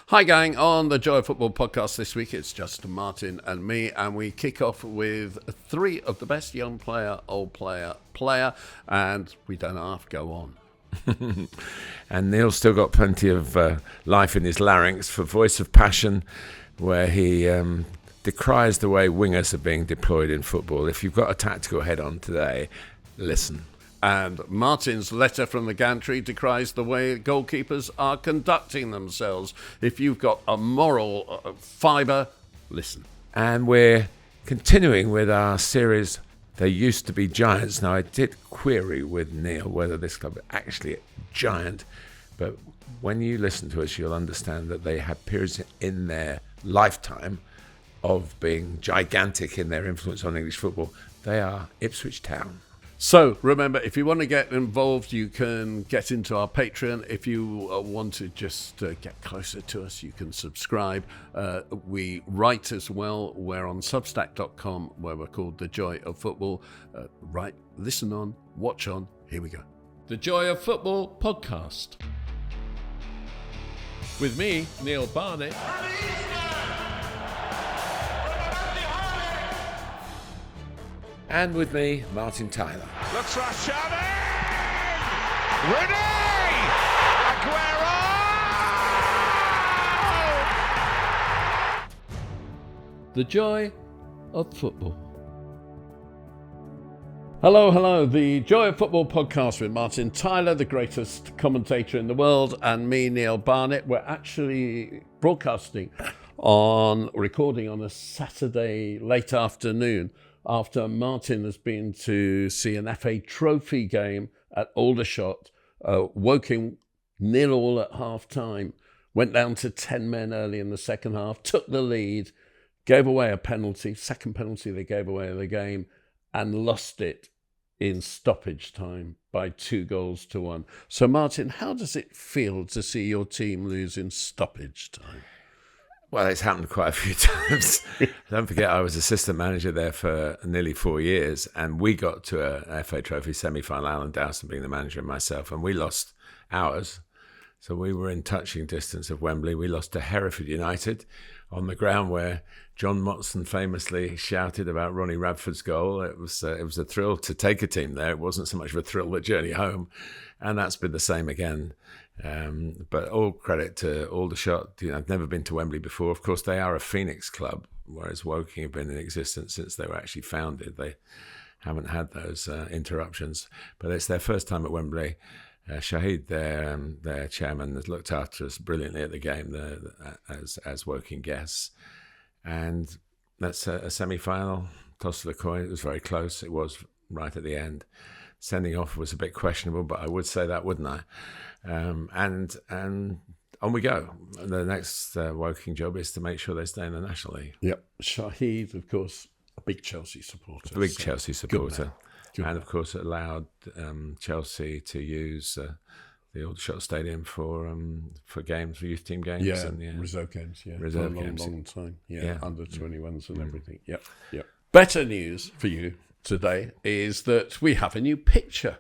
Hi gang, on the Joy of Football podcast this week it's just Martin and me, and we kick off with three of the best young player, old player, and we don't half go on. And Neil's still got plenty of life in his larynx for Voice of Passion, where he decries the way wingers are being deployed in football. If you've got a tactical head-on today, listen. And Martin's letter from the Gantry decries the way goalkeepers are conducting themselves. If you've got a moral fibre, listen. And we're continuing with our series, They Used to Be Giants. Now, I did query with Neil whether this club is actually a giant, but when you listen to us, you'll understand that they had periods in their lifetime of being gigantic in their influence on English football. They are Ipswich Town. So remember, if you want to get involved, you can get into our Patreon. If you want to just get closer to us, you can subscribe. We write as well. We're on substack.com, where we're called The Joy of Football. Write, listen on, watch on. Here we go. The Joy of Football podcast. With me, Neil Barnett. And with me, Martin Tyler. Looks for Xavi! Rooney! Aguero! The Joy of Football. Hello, the Joy of Football podcast with Martin Tyler, the greatest commentator in the world, and me, Neil Barnett. We're actually recording on a Saturday late afternoon, after Martin has been to see an FA Trophy game at Aldershot, Woking 0-0 at half-time, went down to 10 men early in the second half, took the lead, gave away a penalty, second penalty they gave away in the game, and lost it in stoppage time by 2-1. So Martin, how does it feel to see your team lose in stoppage time? Well, it's happened quite a few times. Don't forget, I was assistant manager there for nearly 4 years, and we got to a FA Trophy semi-final, Alan Dowson being the manager and myself, and we lost ours. So we were in touching distance of Wembley. We lost to Hereford United on the ground where John Motson famously shouted about Ronnie Radford's goal. It was a thrill to take a team there. It wasn't so much of a thrill the journey home, and that's been the same again. But all credit to Aldershot. I've never been to Wembley before. Of course, they are a Phoenix club, whereas Woking have been in existence since they were actually founded. They haven't had those interruptions, but it's their first time at Wembley. Shahid, their chairman, has looked after us brilliantly at the game as Woking guests, and that's a semi-final. Toss of the coin. It was very close. It was right at the end. Sending off was a bit questionable, but I would say that, wouldn't I? And on we go. The next Woking job is to make sure they stay in the National League. Yep. Shahid, of course, a big Chelsea supporter. A big Chelsea supporter. Good and, of course, it allowed Chelsea to use the Aldershot Stadium for games, for youth team games. Yeah, and, reserve games, reserve for a games. long time. Yeah, under 21s and everything. Yep. Better news for you today is that we have a new picture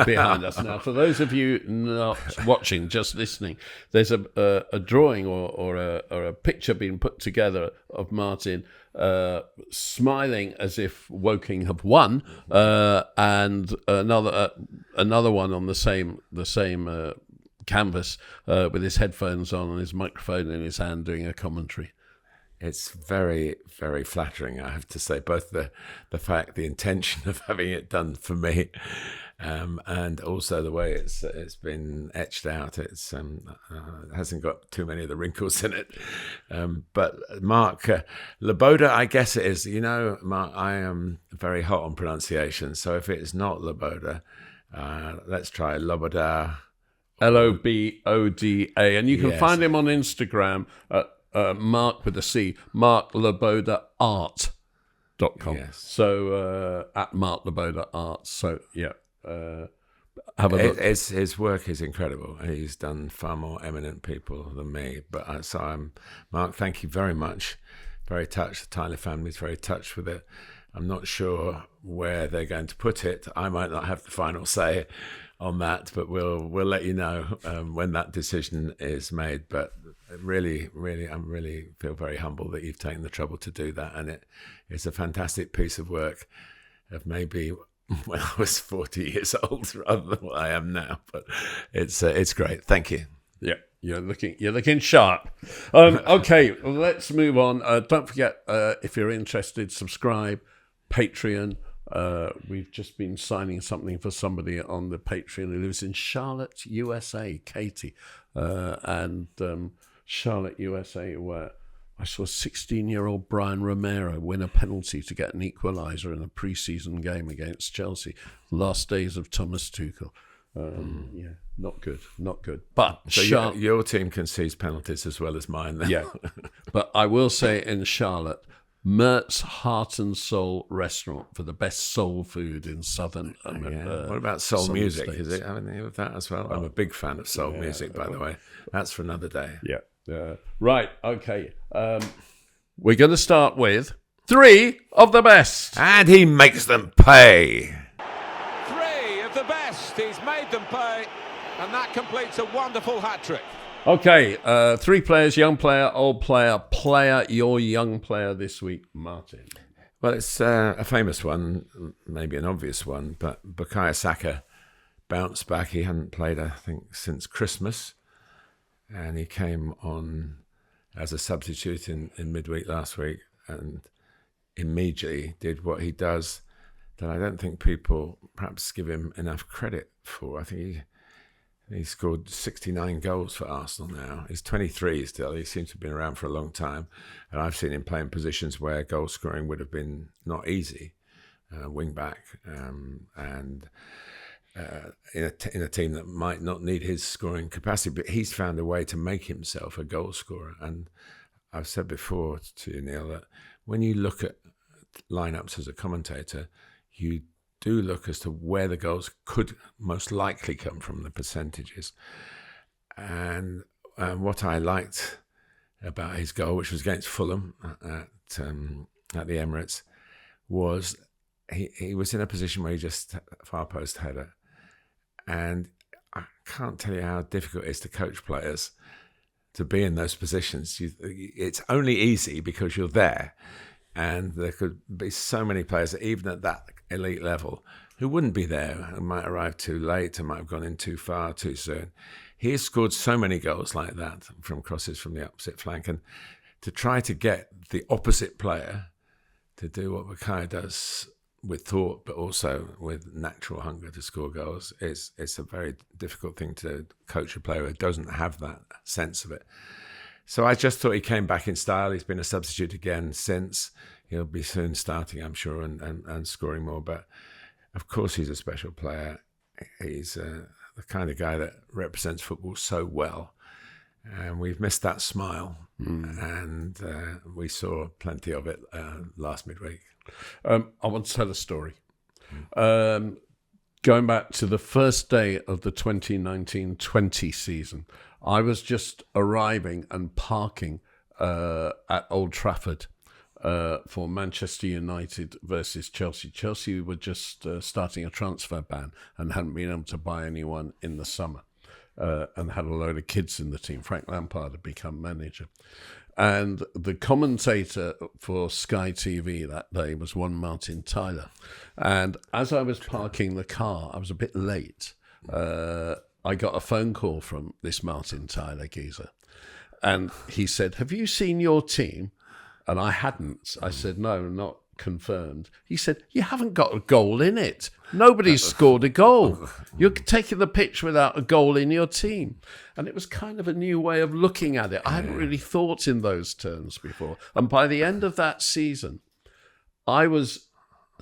behind us now. For those of you not watching, just listening, there's a drawing or a picture being put together of Martin smiling as if Woking have won, and another one on the same canvas with his headphones on and his microphone in his hand doing a commentary. It's very, very flattering, I have to say, both the intention of having it done for me, and also the way it's been etched out. It hasn't got too many of the wrinkles in it. But Mark Loboda, I guess it is. Mark, I am very hot on pronunciation, so if it's not Loboda, let's try Loboda. Loboda, and you can find him on Instagram at Mark with a C, Mark Loboda Art.com. Yes. So at Mark Loboda Art. So have a look. His work is incredible. He's done far more eminent people than me. But Mark, thank you very much. Very touched. The Tyler family's very touched with it. I'm not sure where they're going to put it. I might not have the final say on that, but we'll let you know when that decision is made. But really, I'm really feel very humble that you've taken the trouble to do that, and it's a fantastic piece of work of maybe when I was 40 years old rather than what I am now. But it's great. Thank you. Yeah, you're looking sharp. Okay, let's move on. Don't forget, if you're interested, subscribe, Patreon. We've just been signing something for somebody on the Patreon who lives in Charlotte, USA, Katie. And Charlotte, USA, where I saw 16-year-old Bruyne Romero win a penalty to get an equaliser in a pre-season game against Chelsea. Last days of Thomas Tuchel. Yeah, not good. But so your team concedes penalties as well as mine then. Yeah, but I will say in Charlotte, Mert's Heart and Soul restaurant for the best soul food in southern. What about soul music? States. Is it having any of that as well? I'm a big fan of soul music, by the way. That's for another day. Yeah. Right. Okay. We're going to start with 3 of the best, and he makes them pay. 3 of the best. He's made them pay, and that completes a wonderful hat-trick. Okay, 3 players, young player, old player, your young player this week, Martin. Well, it's a famous one, maybe an obvious one, but Bukayo Saka bounced back. He hadn't played, I think, since Christmas, and he came on as a substitute in midweek last week and immediately did what he does that I don't think people perhaps give him enough credit for. I think he scored 69 goals for Arsenal now. He's 23 still. He seems to have been around for a long time. And I've seen him play in positions where goal scoring would have been not easy, wing back, and in a team that might not need his scoring capacity. But he's found a way to make himself a goal scorer. And I've said before to you, Neil, that when you look at lineups as a commentator, you do look as to where the goals could most likely come from, the percentages. And what I liked about his goal, which was against Fulham at the Emirates, was he was in a position where he just far post header. And I can't tell you how difficult it is to coach players to be in those positions. It's only easy because you're there. And there could be so many players that even at that elite level who wouldn't be there, who might arrive too late, who might have gone in too far too soon. He has scored so many goals like that from crosses from the opposite flank. And to try to get the opposite player to do what Bukayo does with thought, but also with natural hunger to score goals, it's a very difficult thing to coach a player who doesn't have that sense of it. So I just thought he came back in style. He's been a substitute again since. He'll be soon starting, I'm sure, and scoring more. But of course, he's a special player. He's the kind of guy that represents football so well. And we've missed that smile. And we saw plenty of it last midweek. I want to tell a story. Going back to the first day of the 2019-20 season, I was just arriving and parking at Old Trafford for Manchester United versus Chelsea. Chelsea were just starting a transfer ban and hadn't been able to buy anyone in the summer and had a load of kids in the team. Frank Lampard had become manager. And the commentator for Sky TV that day was one Martin Tyler. And as I was parking the car, I was a bit late. I got a phone call from this Martin Tyler geezer. And he said, "Have you seen your team?" And I hadn't. I said, "No, not confirmed." He said, "You haven't got a goal in it. Nobody's scored a goal. You're taking the pitch without a goal in your team." And it was kind of a new way of looking at it. I hadn't really thought in those terms before. And by the end of that season, I was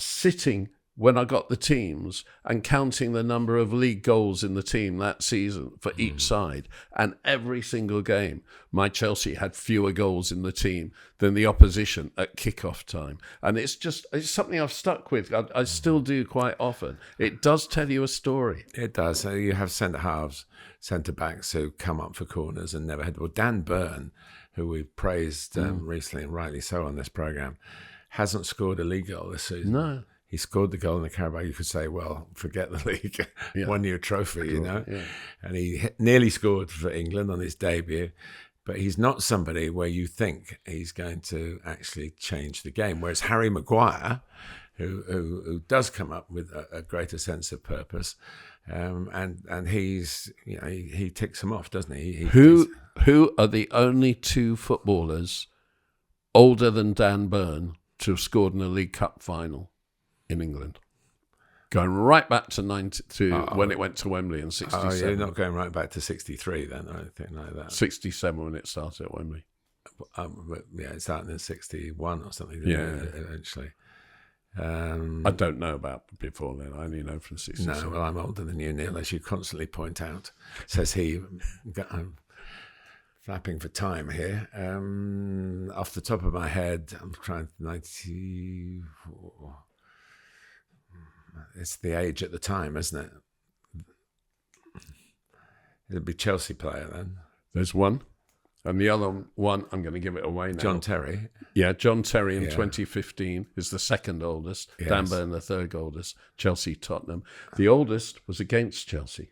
sitting when I got the teams and counting the number of league goals in the team that season for each side. And every single game, my Chelsea had fewer goals in the team than the opposition at kickoff time. And it's something I've stuck with. I still do quite often. It does tell you a story. It does. So you have centre-halves, centre-backs who come up for corners and never had. Well, Dan Burn, who we've praised recently and rightly so on this programme, hasn't scored a league goal this season. No. He scored the goal in the Carabao. You could say, well, forget the league, won you a trophy, you know. Yeah. And he nearly scored for England on his debut. But he's not somebody where you think he's going to actually change the game. Whereas Harry Maguire, who does come up with a greater sense of purpose, and he's he ticks them off, doesn't he? Who are the only two footballers older than Dan Burn to have scored in a League Cup final in England? Going right back to when it went to Wembley in '67. Oh, you're not going right back to '63 then, or anything like that. '67 when it started at Wembley. But yeah, it started in '61 or something. Eventually. I don't know about before then. I only know from '67. No, well, I'm older than you, Neil, as you constantly point out. Says he. I'm flapping for time here. Off the top of my head, I'm trying 94. It's the age at the time, isn't it? It'd be Chelsea player then. There's one. And the other one, I'm going to give it away now. John Terry. Yeah, John Terry in 2015 is the second oldest. Yes. Dan Burn, the third oldest. Chelsea, Tottenham. The oldest was against Chelsea.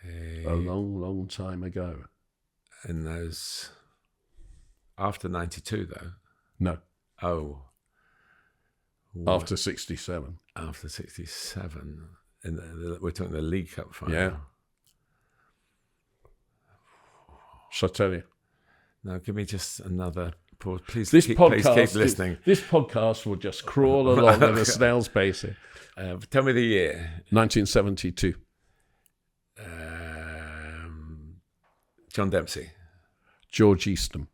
A long, long time ago. In those... After 92, though? No. Oh. After 67. After 67. We're talking the League Cup final. Yeah. Shall I tell you? No, give me just another pause. Please keep listening. This podcast will just crawl along at a snail's pace here. Tell me the year. 1972. John Dempsey. George Eastham.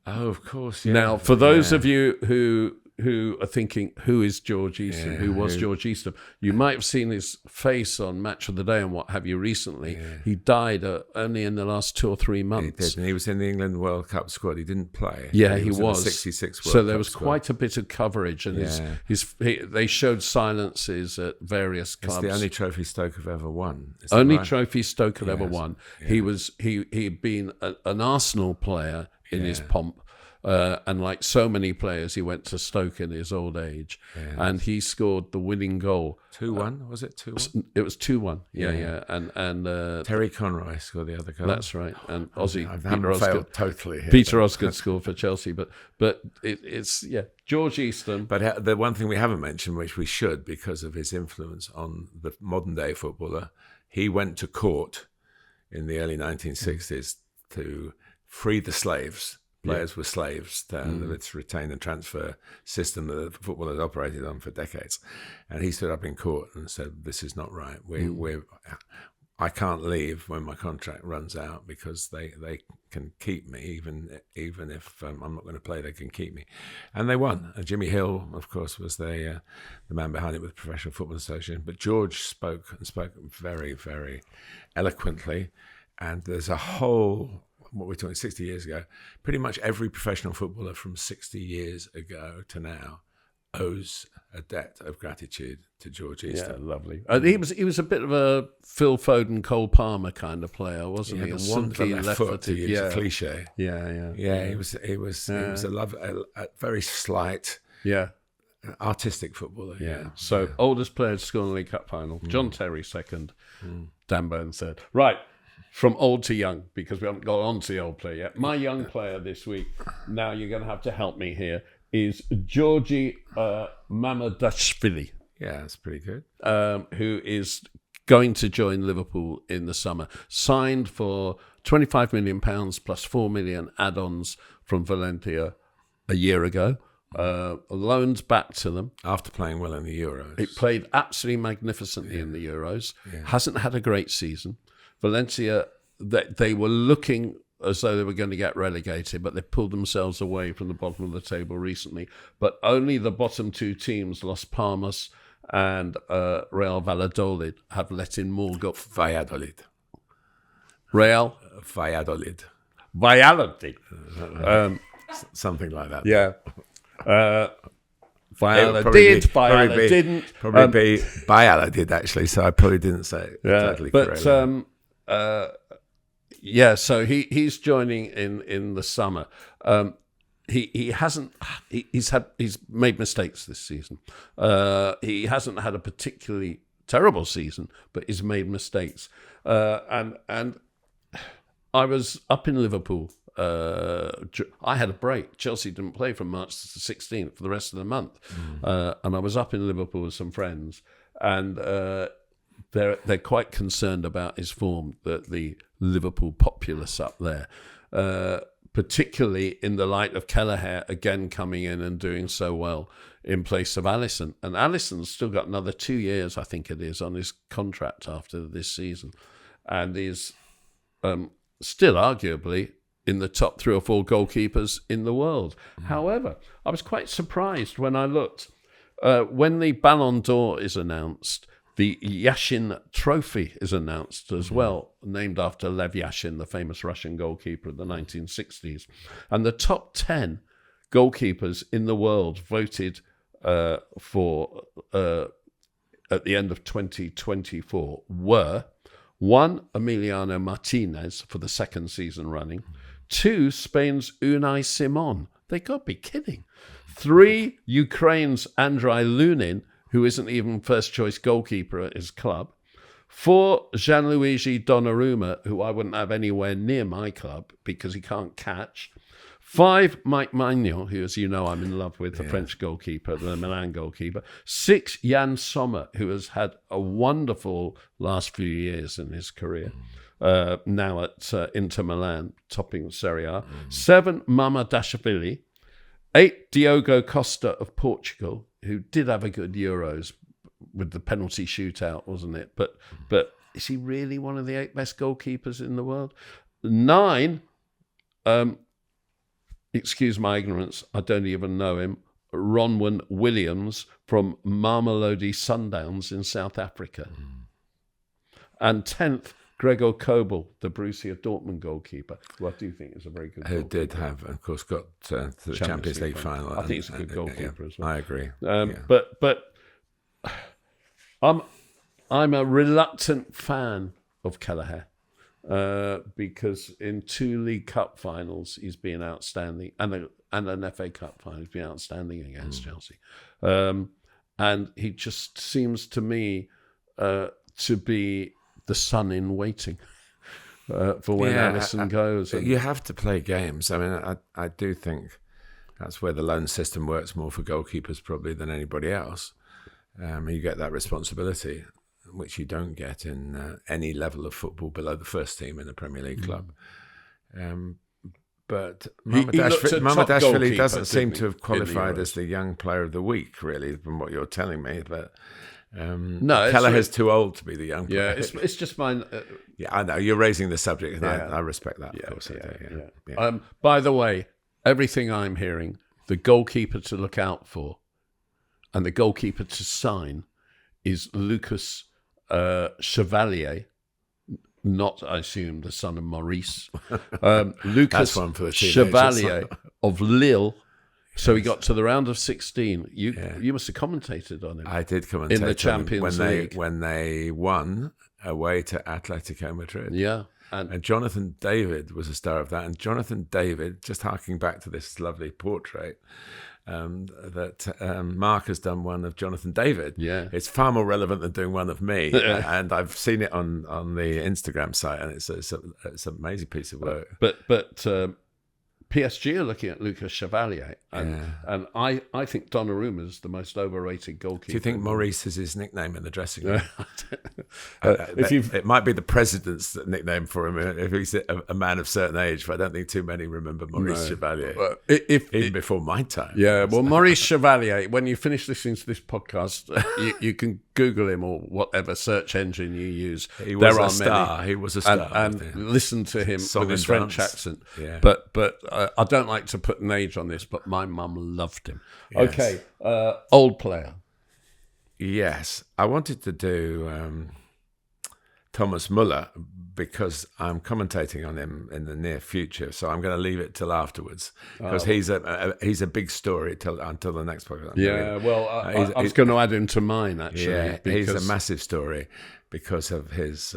Oh, of course. Yeah. Now, for those of you who are thinking, who is George Eastham? Who was George Eastham? You might have seen his face on Match of the Day and what have you recently. Yeah. He died only in the last 2 or 3 months. He did, and he was in the England World Cup squad. He didn't play. Yeah, he was. In the 66 World so there Cup was squad. Quite a bit of coverage, and they showed silences at various clubs. It's the only trophy Stoke have ever won. Trophy Stoke have ever won. Yeah. He'd been an Arsenal player in his pomp. And like so many players, he went to Stoke in his old age, and he scored the winning goal. 2-1, was it 2-1? It was 2-1. Yeah. And Terry Conroy scored the other goal. That's right. And Ozzy. I haven't failed totally here. Peter Osgood scored for Chelsea, but it's George Eastham. But the one thing we haven't mentioned, which we should, because of his influence on the modern day footballer, he went to court in the early 1960s to free the slaves. Players were slaves to its retain and transfer system that the football has operated on for decades. And he stood up in court and said, this is not right. I can't leave when my contract runs out because they can keep me, even if I'm not going to play, they can keep me. And they won. And Jimmy Hill, of course, was the man behind it with the Professional Football Association. But George spoke very, very eloquently. And there's a whole... what we're talking 60 years ago, pretty much every professional footballer from 60 years ago to now owes a debt of gratitude to George Eastham. Yeah, lovely. He was a bit of a Phil Foden, Cole Palmer kind of player, wasn't he? A wonderful left foot, to use a cliche. Yeah. He was a very slight, artistic footballer. Yeah. So oldest player to score in the League Cup final. John Terry second, Dan Burn third. Right. From old to young, because we haven't got on to the old player yet. My young player this week, now you're going to have to help me here, is Georgi Mamadashvili. Yeah, that's pretty good. Who is going to join Liverpool in the summer. Signed for £25 million plus 4 million add-ons from Valencia a year ago. Loaned back to them. After playing well in the Euros. It played absolutely magnificently in the Euros. Yeah. Hasn't had a great season. Valencia, they were looking as though they were going to get relegated, but they pulled themselves away from the bottom of the table recently. But only the bottom 2 teams, Las Palmas and Real Valladolid, have let in more goals. Valladolid. Real? Valladolid. Something like that. Yeah. Valladolid didn't. Probably be Valladolid, actually, so I probably didn't say it totally correctly. So he's joining in the summer. He's made mistakes this season. He hasn't had a particularly terrible season, but he's made mistakes. And I was up in Liverpool. I had a break. Chelsea didn't play from March the 16th for the rest of the month. And I was up in Liverpool with some friends. And they're quite concerned about his form, the Liverpool populace up there. Particularly in the light of Kelleher again coming in and doing so well in place of Alisson. And Alisson's still got another 2 years, I think it is, on his contract after this season. And is still arguably in the top 3 or 4 goalkeepers in the world. However, I was quite surprised when I looked. When the Ballon d'Or is announced, the Yashin Trophy is announced as well, named after Lev Yashin, the famous Russian goalkeeper of the 1960s. And the top 10 goalkeepers in the world voted for at the end of 2024 were 1, Emiliano Martinez for the 2nd season running, 2, Spain's Unai Simon. They got to be kidding. 3, Ukraine's Andrei Lunin, who isn't even first-choice goalkeeper at his club. 4, Gianluigi Donnarumma, who I wouldn't have anywhere near my club because he can't catch. 5, Mike Maignan, who, as you know, I'm in love with, the French goalkeeper, the Milan goalkeeper. 6, Jan Sommer, who has had a wonderful last few years in his career, now at Inter Milan, topping Serie A. 7, Mamardashvili. 8, Diogo Costa of Portugal, who did have a good Euros with the penalty shootout, wasn't it? But is he really one of the 8 best goalkeepers in the world? 9, excuse my ignorance, I don't even know him, Ronwen Williams from Mamelodi Sundowns in South Africa. And 10th, Gregor Kobel, the Borussia Dortmund goalkeeper, who I do think is a very good goalkeeper. Who did have, of course, got to the Champions League final. I think he's a good goalkeeper as well. I agree. But I'm a reluctant fan of Kelleher because in 2 League Cup finals he's been outstanding, and an FA Cup final he's been outstanding against Chelsea. And he just seems to me to be the son in waiting for when Alisson goes. You have to play games. I mean, I do think that's where the loan system works more for goalkeepers probably than anybody else. You get that responsibility, which you don't get in any level of football below the first team in a Premier League club. But Mamardashvili doesn't seem to have qualified as the young player of the week, really, from what you're telling me. But no, Kelleher's too old to be the young player. Yeah, it's just mine. Yeah, I know you're raising the subject, and I respect that. Of course, I do. By the way, everything I'm hearing, the goalkeeper to look out for, and the goalkeeper to sign, is Lucas Chevalier. Not, I assume, the son of Maurice. Lucas Chevalier of Lille. So he got to the round of 16. You must have commentated on him. I did commentate in the Champions League when they won away to Atletico Madrid. Yeah, and Jonathan David was a star of that. And Jonathan David, just harking back to this lovely portrait that Mark has done one of Jonathan David. Yeah, it's far more relevant than doing one of me. And I've seen it on the Instagram site, and it's an amazing piece of work. But PSG are looking at Lucas Chevalier, and I think Donnarumma is the most overrated goalkeeper. Do you think Maurice is his nickname in the dressing room? It might be the president's nickname for him if he's a man of certain age, but I don't think too many remember Maurice Chevalier, even before my time. Yeah, well, Maurice Chevalier, when you finish listening to this podcast, you can Google him or whatever search engine you use. He was a star. He was a star. And listen to him with his French accent. Yeah. But I don't like to put an age on this, but my mum loved him. Yes. Okay, old player. Yes, I wanted to do Thomas Muller because I'm commentating on him in the near future, so I'm going to leave it till afterwards because he's a big story until the next podcast. Yeah, well, I was going to add him to mine actually. Yeah, he's a massive story because of his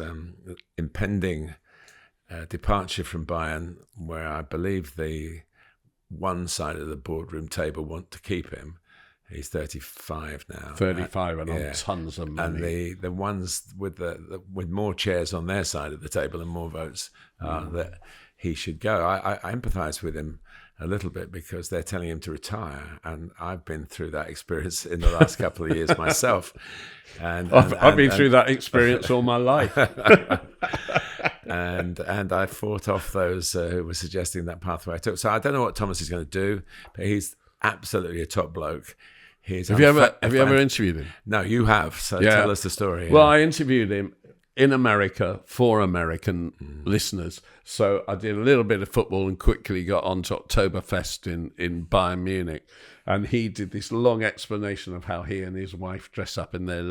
impending departure from Bayern, where I believe the one side of the boardroom table want to keep him, He's 35 now. 35 and on tons of money. And the ones with with more chairs on their side of the table and more votes that he should go. I empathise with him a little bit because they're telling him to retire, and I've been through that experience in the last couple of years myself. And I've been through that experience all my life. and I fought off those who were suggesting that pathway I took. So I don't know what Thomas is going to do, but he's absolutely a top bloke. Have you ever interviewed him? No, you have. So tell us the story. Well, I interviewed him in America for American listeners. So I did a little bit of football and quickly got on to Oktoberfest in Bayern Munich. And he did this long explanation of how he and his wife dress up in their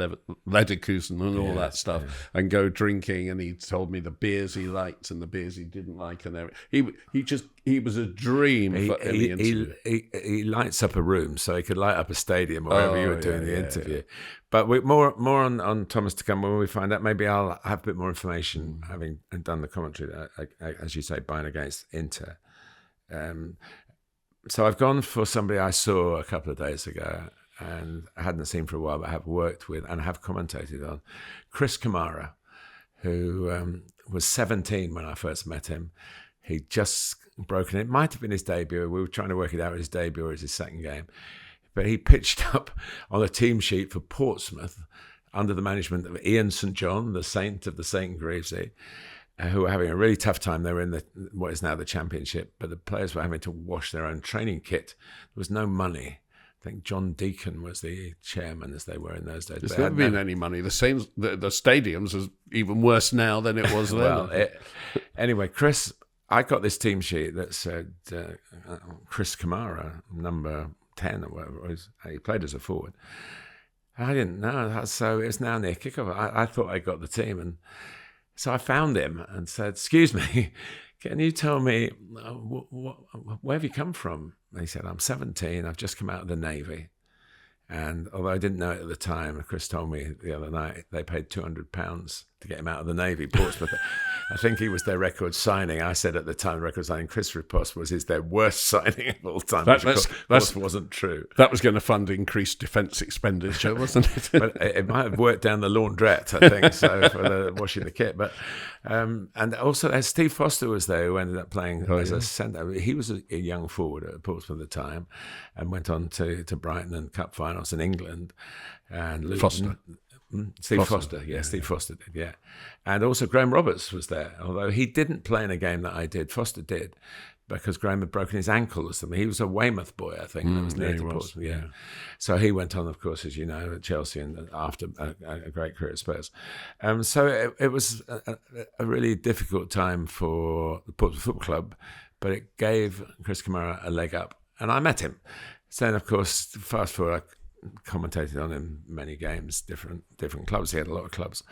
Lederhosen and all that stuff and go drinking. And he told me the beers he liked and the beers he didn't like. And he was a dream for any interview. He lights up a room, so he could light up a stadium wherever you were doing the interview. But more on Thomas to come when we find out. Maybe I'll have a bit more information, having done the commentary, as you say, Bayern against Inter. So I've gone for somebody I saw a couple of days ago and I hadn't seen for a while, but have worked with and have commentated on. Chris Kamara, who was 17 when I first met him. He'd just broken it. It might have been his debut. We were trying to work it out, his debut or his second game. But he pitched up on a team sheet for Portsmouth under the management of Ian St John, the saint of the St Gravesy, who were having a really tough time. They were in what is now the Championship, but the players were having to wash their own training kit. There was no money. I think John Deacon was the chairman, as they were in those days. There's never been any money. The stadiums is even worse now than it was then. Anyway, Chris, I got this team sheet that said Chris Kamara, number 10 or whatever it was. He played as a forward. I didn't know. So it's now near kickoff. I thought I got the team, and so I found him and said, "Excuse me, can you tell me where have you come from?" And he said, "I'm 17. I've just come out of the Navy." And although I didn't know it at the time, Chris told me the other night they paid £200 to get him out of the Navy, Portsmouth. I think he was their record signing. I said at the time, the record signing Chris Riposte is their worst signing of all time, which of course wasn't true. That was going to fund increased defence expenditure, wasn't it? But it might have worked down the laundrette, I think, so for the washing the kit. But and also Steve Foster was there, who ended up playing as a centre. He was a young forward at Portsmouth at the time, and went on to Brighton and Cup finals in England. And Luton, Foster. Steve Foster, Steve Foster did, yeah. And also Graham Roberts was there, although he didn't play in a game that I did. Foster did, because Graham had broken his ankle or something. He was a Weymouth boy, I think, that was near to Portsmouth, yeah. So he went on, of course, as you know, at Chelsea and after a great career at Spurs. So it was a really difficult time for the Portsmouth Football Club, but it gave Chris Kamara a leg up. And I met him. So then, of course, fast forward, commentated on him many games, different clubs. He had a lot of clubs,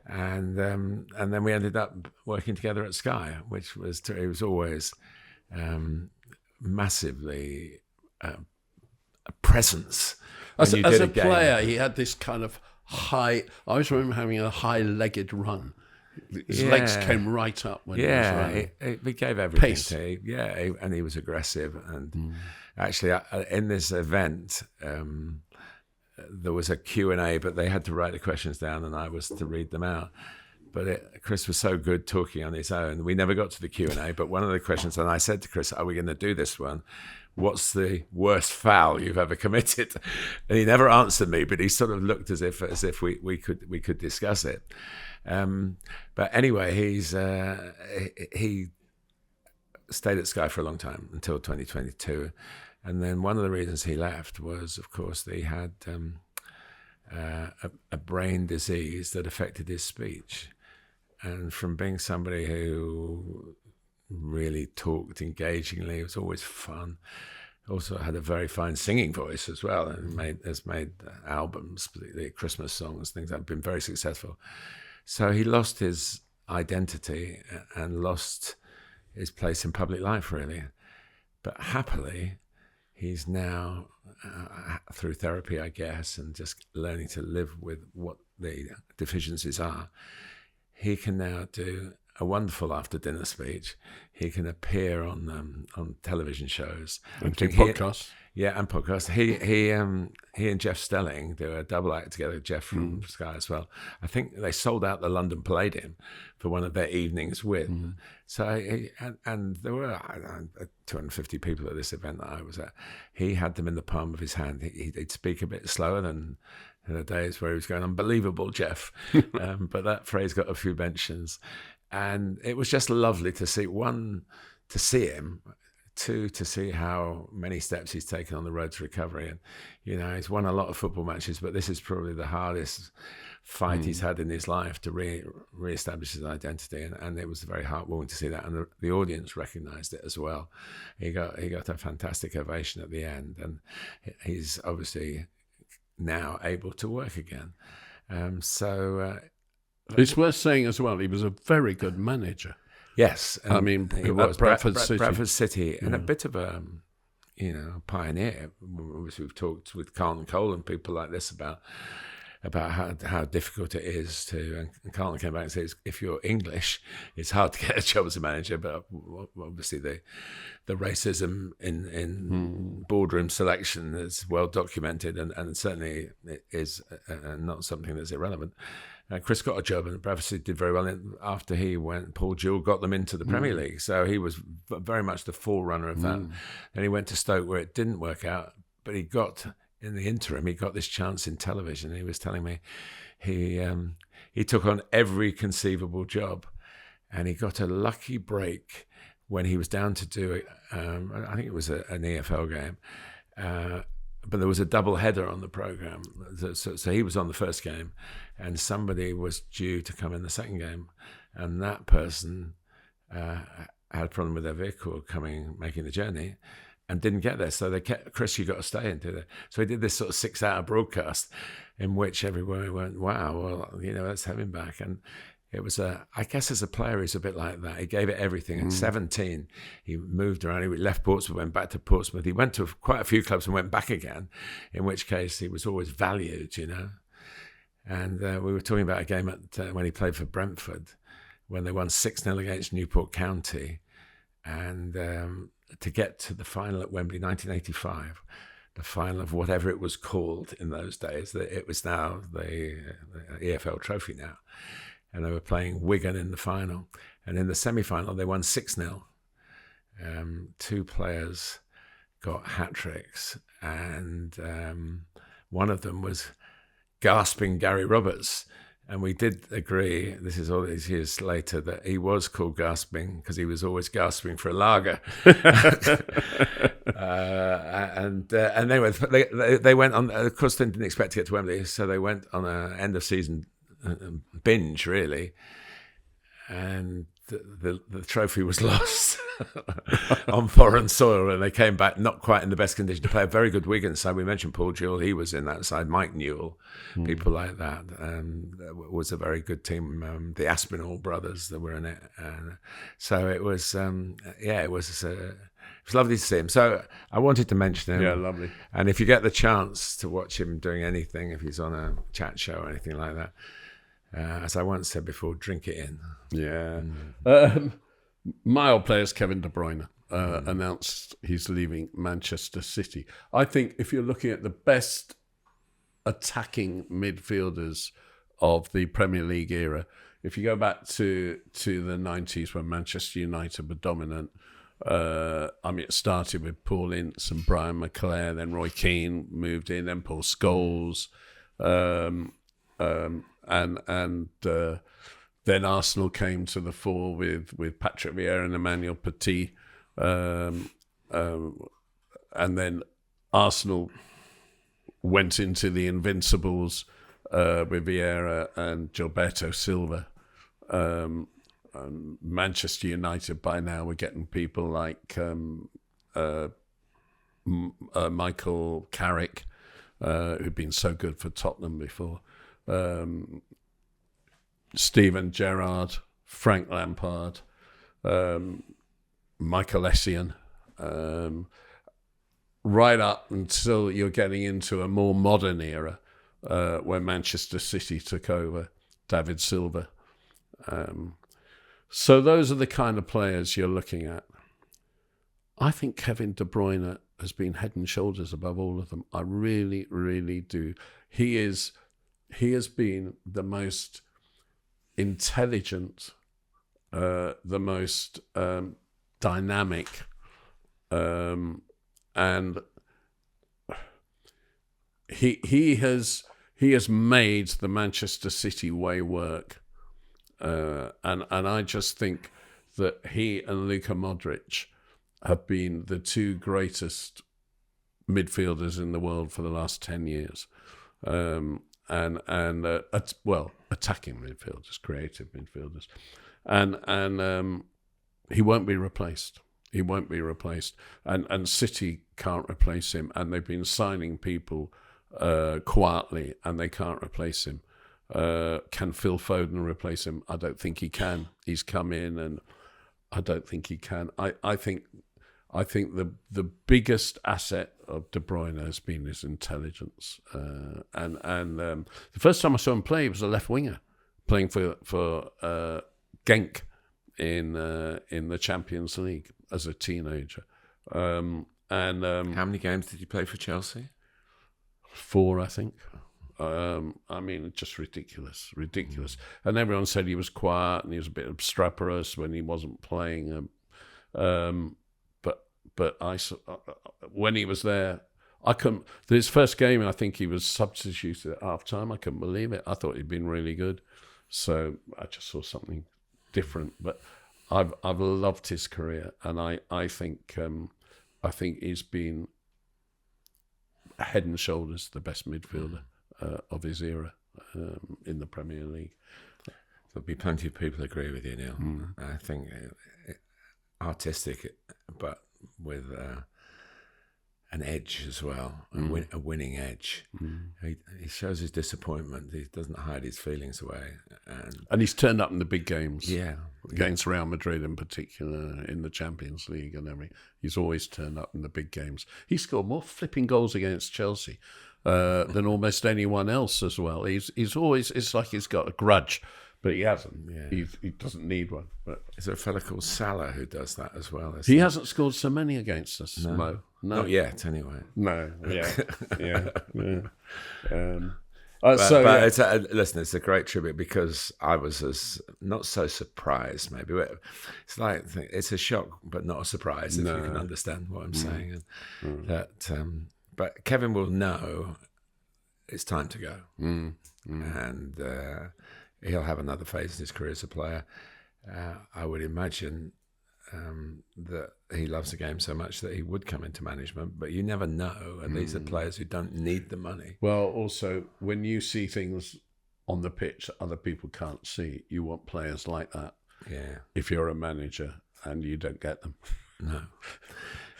and then we ended up working together at Sky, which was he was always massively a presence. As a player, he had this kind of high. I always remember having a high-legged run. His legs came right up when he was running. He gave everything Pace. to him. And he was aggressive. And actually, in this event, there was a Q&A, but they had to write the questions down and I was to read them out. But Chris was so good talking on his own. We never got to the Q&A, but one of the questions, and I said to Chris, "Are we going to do this one? What's the worst foul you've ever committed?" And he never answered me, but he sort of looked as if we could discuss it. But anyway, he stayed at Sky for a long time until 2022. And then one of the reasons he left was, of course, that he had a brain disease that affected his speech. And from being somebody who really talked engagingly, it was always fun. Also had a very fine singing voice as well, and has made albums, particularly Christmas songs, things that have been very successful. So he lost his identity and lost his place in public life, really. But happily, he's now, through therapy, I guess, and just learning to live with what the deficiencies are, he can now do a wonderful after-dinner speech. He can appear on television shows. And do podcasts. And podcasts. He and Jeff Stelling do a double act together. Jeff from Sky as well. I think they sold out the London Palladium for one of their evenings with. So and there were 250 people at this event that I was at. He had them in the palm of his hand. He'd speak a bit slower than in the days where he was going, "Unbelievable, Jeff," but that phrase got a few mentions. And it was just lovely to see, one, to see him, two, to see how many steps he's taken on the road to recovery. And, he's won a lot of football matches, but this is probably the hardest fight he's had in his life to re-establish his identity. And it was very heartwarming to see that. And the audience recognised it as well. He got a fantastic ovation at the end. And he's obviously now able to work again. It's worth saying as well, he was a very good manager. Yes. I mean, he was Bradford City. Bradford City, and a bit of a, pioneer. We've talked with Carlton Cole and people like this about how difficult it is to, and Carlton came back and said, if you're English, it's hard to get a job as a manager, but obviously the racism in boardroom selection is well documented, and certainly it is not something that's irrelevant. Chris got a job, and Bradford City did very well. And after he went, Paul Jewell got them into the Premier League. So he was very much the forerunner of that. And he went to Stoke, where it didn't work out, but he got, in the interim, he got this chance in television. He was telling me he took on every conceivable job, and he got a lucky break when he was down to do it. I think it was an EFL game. But there was a double header on the programme. So he was on the first game, and somebody was due to come in the second game. And that person had a problem with their vehicle making the journey, and didn't get there. So they kept, "Chris, you got to stay and do that." So he did this sort of 6-hour broadcast in which everybody went, "Wow, well, let's have him back." And it was I guess as a player, he's a bit like that. He gave it everything. At 17, he moved around. He left Portsmouth, went back to Portsmouth. He went to quite a few clubs and went back again, in which case he was always valued, And we were talking about a game when he played for Brentford, when they won 6-0 against Newport County. And to get to the final at Wembley, 1985, the final of whatever it was called in those days, it was now the EFL trophy now. And they were playing Wigan in the final. And in the semi-final, they won 6-0. 2 players got hat-tricks. And one of them was gasping Gary Roberts. And we did agree, this is all these years later, that he was called gasping because he was always gasping for a lager. And anyway, they went on, of course, they didn't expect to get to Wembley, so they went on an end-of-season binge, really, and the trophy was lost on foreign soil, and they came back not quite in the best condition to play a very good Wigan side. We mentioned Paul Jewell, he was in that side, Mike Newell, people like that. It was a very good team. The Aspinall brothers that were in it, so it was it was lovely to see him. So I wanted to mention him. Yeah, lovely. And if you get the chance to watch him doing anything, if he's on a chat show or anything like that, as I once said before, drink it in. Yeah. My old player is Kevin De Bruyne. Announced he's leaving Manchester City. I think if you're looking at the best attacking midfielders of the Premier League era, if you go back to the 90s when Manchester United were dominant, it started with Paul Ince and Brian McClair, then Roy Keane moved in, then Paul Scholes, and then Arsenal came to the fore with Patrick Vieira and Emmanuel Petit, and then Arsenal went into the Invincibles with Vieira and Gilberto Silva. Manchester United by now we're getting people like Michael Carrick, who'd been so good for Tottenham before, Steven Gerrard, Frank Lampard, Michael Essien, right up until you're getting into a more modern era when Manchester City took over, David Silva. So those are the kind of players you're looking at. I think Kevin De Bruyne has been head and shoulders above all of them. I really, really do. He has been the most intelligent, the most dynamic, and he has made the Manchester City way work, and I just think that he and Luka Modric have been the two greatest midfielders in the world for the last 10 years. Attacking midfielders, creative midfielders. And he won't be replaced. He won't be replaced. And City can't replace him. And they've been signing people quietly, and they can't replace him. Can Phil Foden replace him? I don't think he can. He's come in, and I don't think he can. I think the biggest asset of De Bruyne has been his intelligence. And the first time I saw him play, he was a left winger, playing for Genk in the Champions League as a teenager. How many games did you play for Chelsea? 4, I think. I mean, just ridiculous. And everyone said he was quiet and he was a bit obstreperous when he wasn't playing. But when he was there, I couldn't. His first game, I think he was substituted at half time. I couldn't believe it. I thought he'd been really good, so I just saw something different. But I've loved his career, and I think he's been head and shoulders the best midfielder of his era in the Premier League. There'll be plenty of people who agree with you, Neil. I think artistic, but with an edge as well, a winning edge. He shows his disappointment. He doesn't hide his feelings away. And he's turned up in the big games. Yeah. Against Real Madrid in particular, in the Champions League and everything. He's always turned up in the big games. He scored more flipping goals against Chelsea than almost anyone else as well. He's always, it's like he's got a grudge. But he hasn't. Yeah. He doesn't need one. But is there a fella called Salah who does that as well? He hasn't scored so many against us, Mo. No. Not yet, anyway. No. Yeah. Listen, it's a great tribute because I was not so surprised. Maybe it's like it's a shock, but not a surprise if you can understand what I'm saying. And but Kevin will know it's time to go, and he'll have another phase in his career as a player. I would imagine that he loves the game so much that he would come into management, but you never know. And these are players who don't need the money. Well, also, when you see things on the pitch that other people can't see, you want players like that. Yeah. If you're a manager and you don't get them.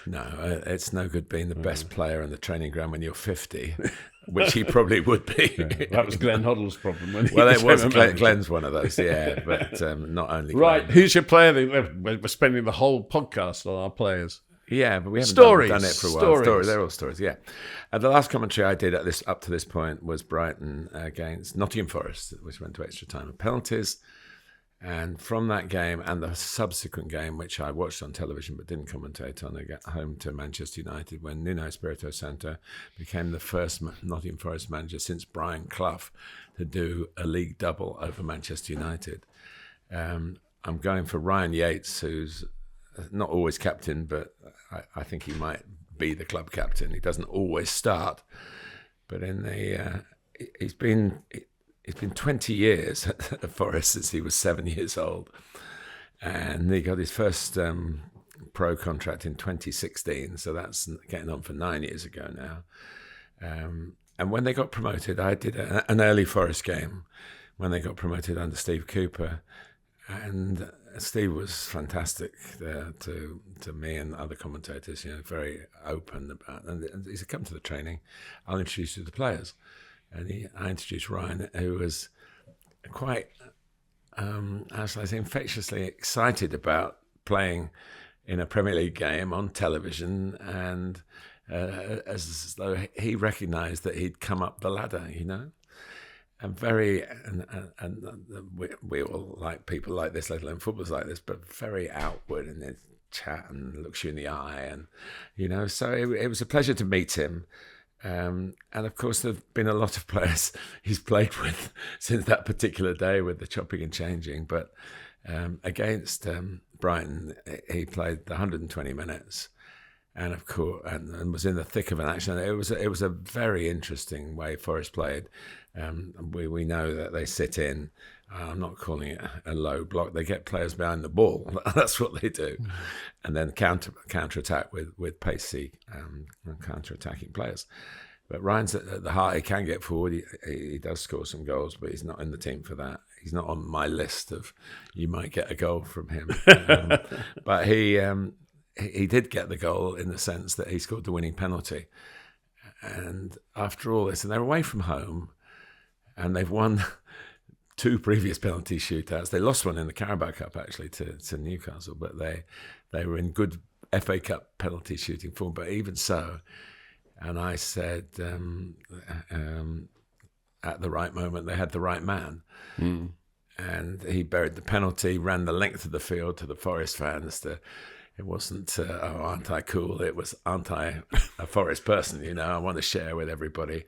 No, it's no good being the best player in the training ground when you're 50, which he probably would be. Yeah, that was Glenn Hoddle's problem. It was Glenn's one of those, but not only Glenn. Right, who's your player? We're spending the whole podcast on our players. Yeah, but we haven't done it for a while. Stories. They're all stories, yeah. The last commentary I did up to this point was Brighton against Nottingham Forest, which went to extra time and penalties. And from that game and the subsequent game, which I watched on television but didn't commentate on, I got home to Manchester United when Nuno Espirito Santo became the first Nottingham Forest manager since Brian Clough to do a league double over Manchester United. I'm going for Ryan Yates, who's not always captain, but I think he might be the club captain. He doesn't always start, but in the he's been 20 years at Forest since he was 7 years old. And he got his first pro contract in 2016. So that's getting on for 9 years ago now. And when they got promoted, I did an early Forest game when they got promoted under Steve Cooper. And Steve was fantastic to me and other commentators, very open about. And he said, come to the training, I'll introduce you to the players. And I introduced Ryan, who was quite, how shall I say, infectiously excited about playing in a Premier League game on television, and as though he recognised that he'd come up the ladder, and very, and we all like people like this, let alone footballers like this, but very outward in his chat and looks you in the eye, and so it was a pleasure to meet him. And of course, there've been a lot of players he's played with since that particular day with the chopping and changing. But against Brighton, he played the 120 minutes, and of course, and was in the thick of an action. It was a very interesting way Forest played. We know that they sit in. I'm not calling it a low block. They get players behind the ball. That's what they do, and then counter attack with pacey counter attacking players. But Ryan's at the heart. He can get forward. He does score some goals, but he's not in the team for that. He's not on my list of you might get a goal from him. But he did get the goal in the sense that he scored the winning penalty. And after all this, and they're away from home, and they've won 2 previous penalty shootouts. They lost one in the Carabao Cup, actually, to Newcastle, but they were in good FA Cup penalty shooting form. But even so, and I said at the right moment, they had the right man. Mm. And he buried the penalty, ran the length of the field to the Forest fans. It wasn't, aren't I cool? It was, aren't I a Forest person? I want to share with everybody.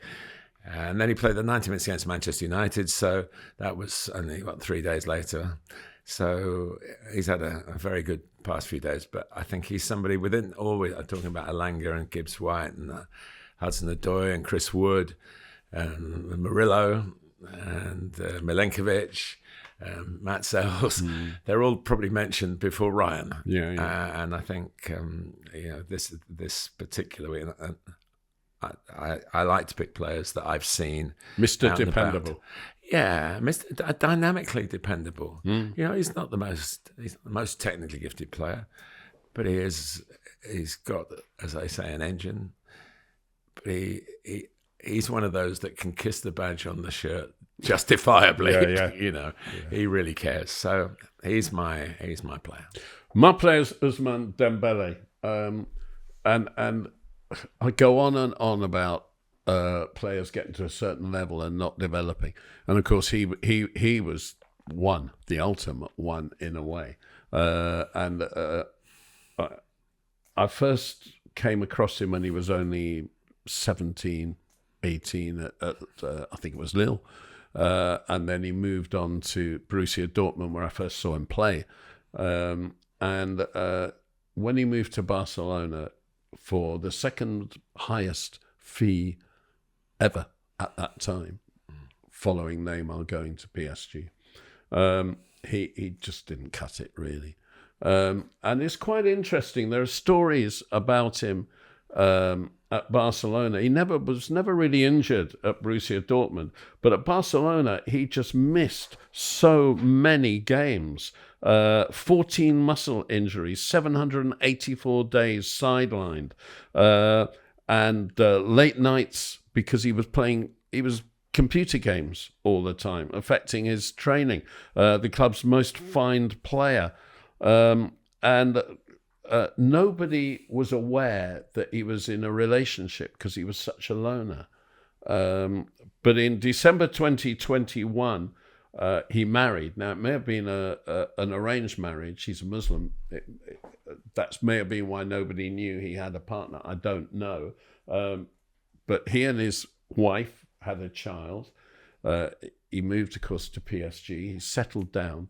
And then he played the 90 minutes against Manchester United. So that was only, 3 days later. So he's had a very good past few days. But I think he's somebody within, always, I'm talking about Elanga and Gibbs White and Hudson-Odoi and Chris Wood and Murillo and Milenkovic. Matt Sells, they're all probably mentioned before Ryan. Yeah. And I think this particular week, I like to pick players that I've seen. Mr. Dependable. Yeah, dynamically dependable. He's not the most technically gifted player, but he's got, as I say, an engine. But he's one of those that can kiss the badge on the shirt justifiably. Yeah. He really cares. So he's my player. My player is Ousmane Dembele, and I go on and on about players getting to a certain level and not developing, and of course he was the ultimate one in a way. I first came across him when he was only 17, 18 at I think it was Lille. And then he moved on to Borussia Dortmund, where I first saw him play. And when he moved to Barcelona for the second highest fee ever at that time, following Neymar going to PSG, he just didn't cut it, really. And it's quite interesting. There are stories about him at Barcelona. He was never really injured at Borussia Dortmund, but at Barcelona he just missed so many games. 14 muscle injuries, 784 days sidelined, and late nights because he was computer games all the time, affecting his training. The club's most fined player, and nobody was aware that he was in a relationship because he was such a loner. But in December 2021, he married. Now, it may have been an arranged marriage. He's a Muslim. That may have been why nobody knew he had a partner. I don't know. But he and his wife had a child. He moved, of course, to PSG. He settled down.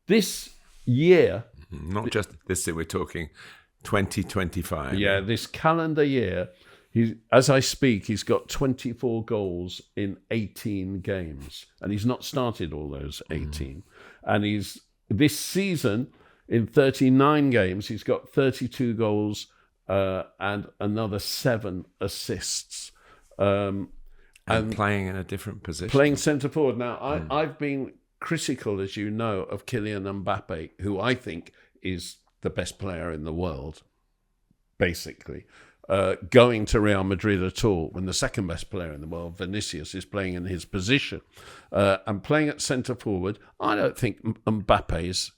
This year... Not just this year, we're talking 2025. Yeah, this calendar year, as I speak, he's got 24 goals in 18 games. And he's not started all those 18. And this season, in 39 games, he's got 32 goals and another 7 assists. And playing in a different position. Playing centre forward. Now, I've been critical, as you know, of Kylian Mbappe, who I think is the best player in the world, basically, going to Real Madrid at all when the second best player in the world, Vinicius, is playing in his position and playing at centre forward. I don't think Mbappe's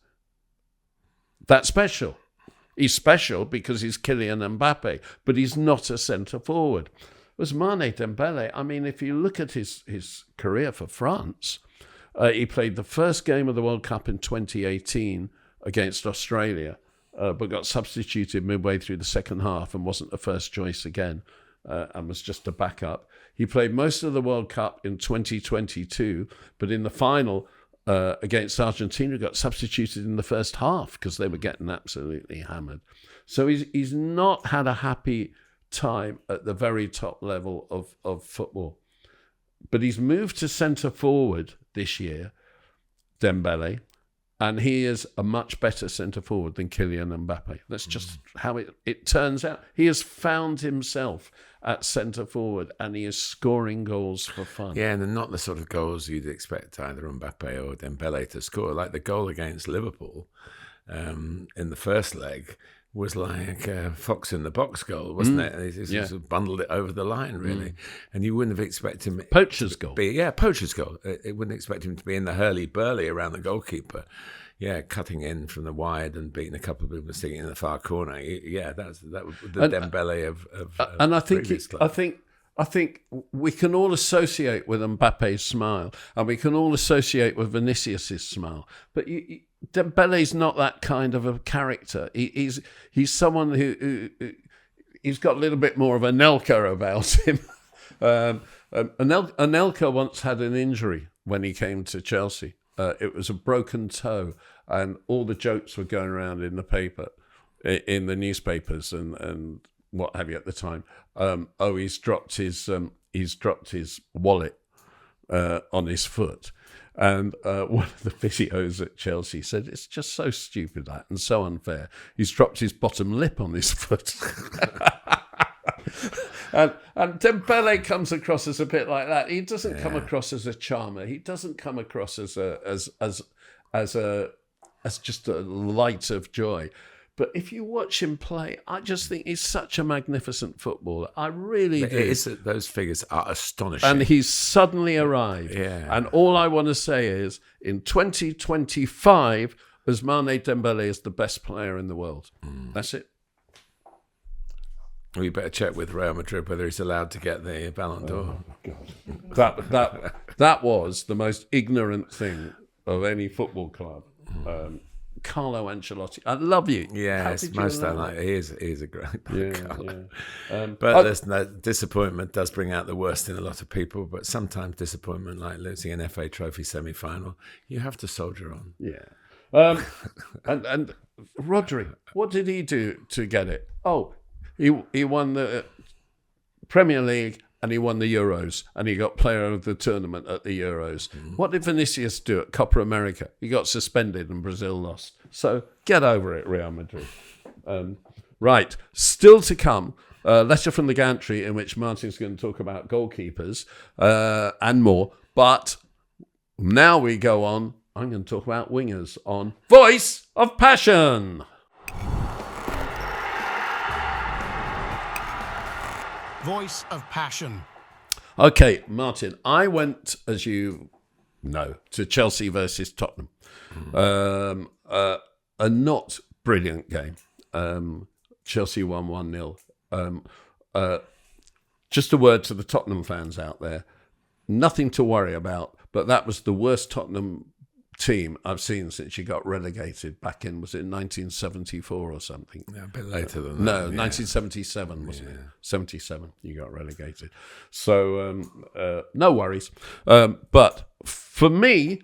that special. He's special because he's Kylian Mbappe, but he's not a centre forward. was Mane Dembele. I mean, if you look at his career for France, he played the first game of the World Cup in 2018 against Australia, but got substituted midway through the second half and wasn't the first choice again, and was just a backup. He played most of the World Cup in 2022, but in the final against Argentina, got substituted in the first half because they were getting absolutely hammered. So he's not had a happy time at the very top level of football. But he's moved to centre forward this year, Dembele, and he is a much better centre forward than Kylian Mbappe. That's just how it turns out. He has found himself at centre forward, and he is scoring goals for fun. Yeah, and they're not the sort of goals you'd expect either Mbappe or Dembele to score. Like the goal against Liverpool in the first leg was like a fox in the box goal, wasn't it? He just sort of bundled it over the line, really. And you wouldn't have expected him... Poacher's goal. Poacher's goal. It wouldn't expect him to be in the hurly-burly around the goalkeeper. Yeah, cutting in from the wide and beating a couple of people sticking in the far corner. Yeah, that was the Dembele of and I think we can all associate with Mbappe's smile, and we can all associate with Vinicius's smile. But Dembele's not that kind of a character. He's someone who he's got a little bit more of a Anelka about him. Anelka once had an injury when he came to Chelsea. It was a broken toe, and all the jokes were going around in the paper, in the newspapers and what have you at the time. He's dropped his wallet on his foot, and one of the physios at Chelsea said, "It's just so stupid that and so unfair. He's dropped his bottom lip on his foot." And Dembele comes across as a bit like that. He doesn't come across as a charmer. He doesn't come across as just a light of joy. But if you watch him play, I just think he's such a magnificent footballer. I really do. Those figures are astonishing. And he's suddenly arrived. Yeah. And all I want to say is, in 2025, Ousmane Dembele is the best player in the world. That's it. We better check with Real Madrid whether he's allowed to get the Ballon d'Or. God. That was the most ignorant thing of any football club. Carlo Ancelotti, I love you. Yeah, it's most unlike. He is a great player. Yeah. But disappointment does bring out the worst in a lot of people. But sometimes disappointment, like losing an FA Trophy semi-final, you have to soldier on. Yeah. And Rodri, what did he do to get it? Oh, he won the Premier League and he won the Euros and he got player of the tournament at the Euros. What did Vinicius do at Copa America? He got suspended and Brazil lost. So get over it, Real Madrid. Right, still to come, a letter from the Gantry in which Martin's going to talk about goalkeepers and more. But now we go on. I'm going to talk about wingers on Voice of Passion. Voice of Passion. Okay, Martin, I went, as you know, to Chelsea versus Tottenham. A not brilliant game. Chelsea won 1-0. Just a word to the Tottenham fans out there. Nothing to worry about, but that was the worst Tottenham team I've seen since you got relegated back in, was it 1974 or something? Yeah, a bit later than that. No, 1977, wasn't it? 77, you got relegated. So, no worries. But for me,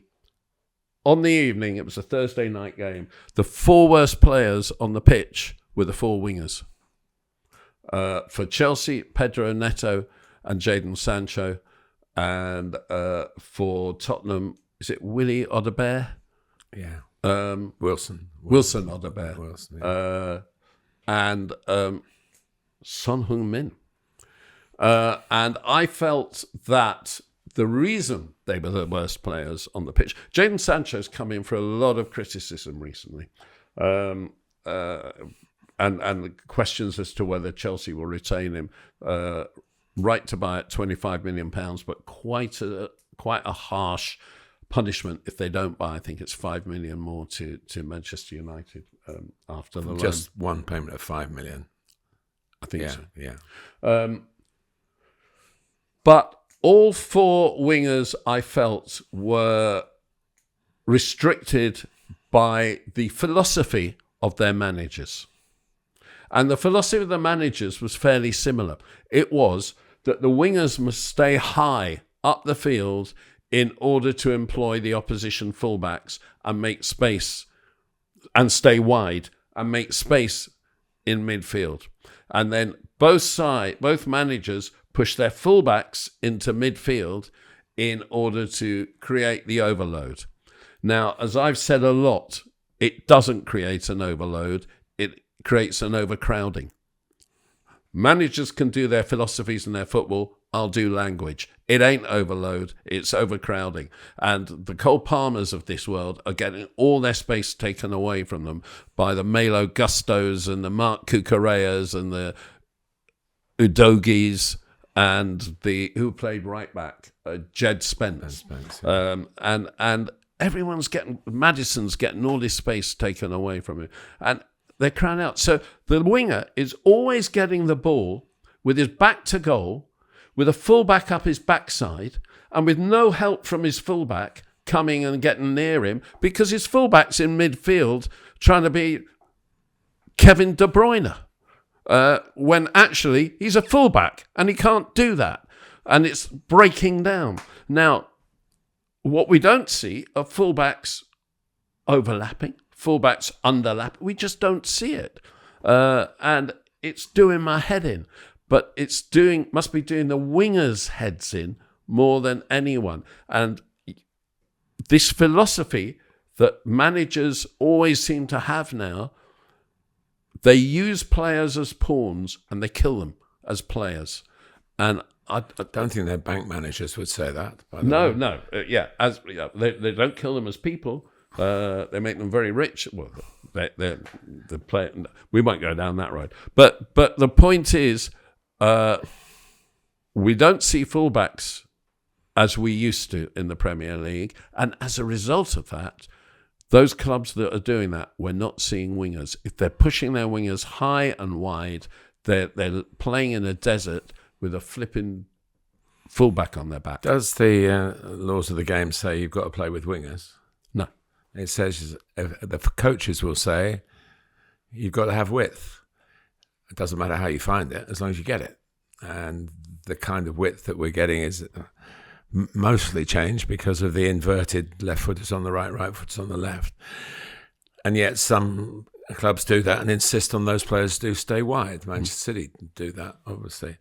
on the evening, it was a Thursday night game, the four worst players on the pitch were the four wingers. For Chelsea, Pedro Neto and Jadon Sancho. And for Tottenham, is it Willie Odobert? Yeah. Wilson Odobert. Wilson, yeah. And Son Heung-min. And I felt that the reason they were the worst players on the pitch, Jadon Sancho's come in for a lot of criticism recently. And questions as to whether Chelsea will retain him. Right to buy at £25 million, but quite a harsh punishment if they don't buy. I think it's $5 million more to Manchester United after the loan. Just one payment of $5 million. I think so. Yeah. But all 4 wingers, I felt, were restricted by the philosophy of their managers. And the philosophy of the managers was fairly similar. It was that the wingers must stay high up the field in order to employ the opposition fullbacks and make space, and stay wide and make space in midfield. And then both managers push their fullbacks into midfield in order to create the overload. Now, as I've said a lot, it doesn't create an overload, it creates an overcrowding. Managers can do their philosophies and their football, I'll do language. It ain't overload, it's overcrowding. And the Cole Palmers of this world are getting all their space taken away from them by the Malo Gustos and the Mark Cucureas and the Udogis and who played right back, Jed Spence. And everyone's Madison's getting all this space taken away from him. And they're crying out. So the winger is always getting the ball with his back to goal, with a fullback up his backside, and with no help from his fullback coming and getting near him, because his fullback's in midfield trying to be Kevin De Bruyne, when actually he's a fullback and he can't do that. And it's breaking down. Now, what we don't see are fullbacks overlapping, fullbacks underlap. We just don't see it. And it's doing my head in. But must be doing the wingers' heads in more than anyone. And this philosophy that managers always seem to have now, they use players as pawns and they kill them as players. And I don't think their bank managers would say that. By the way. They don't kill them as people. They make them very rich. Well, they play. We won't go down that road. But the point is, we don't see fullbacks as we used to in the Premier League, and as a result of that, those clubs that are doing that, we're not seeing wingers. If they're pushing their wingers high and wide, they're playing in a desert with a flipping fullback on their back. Does the laws of the game say you've got to play with wingers? No. It says the coaches will say you've got to have width. It doesn't matter how you find it, as long as you get it. And the kind of width that we're getting is mostly changed because of the inverted left footers on the right footers on the left. And yet some clubs do that and insist on those players do stay wide. Manchester City do that, obviously.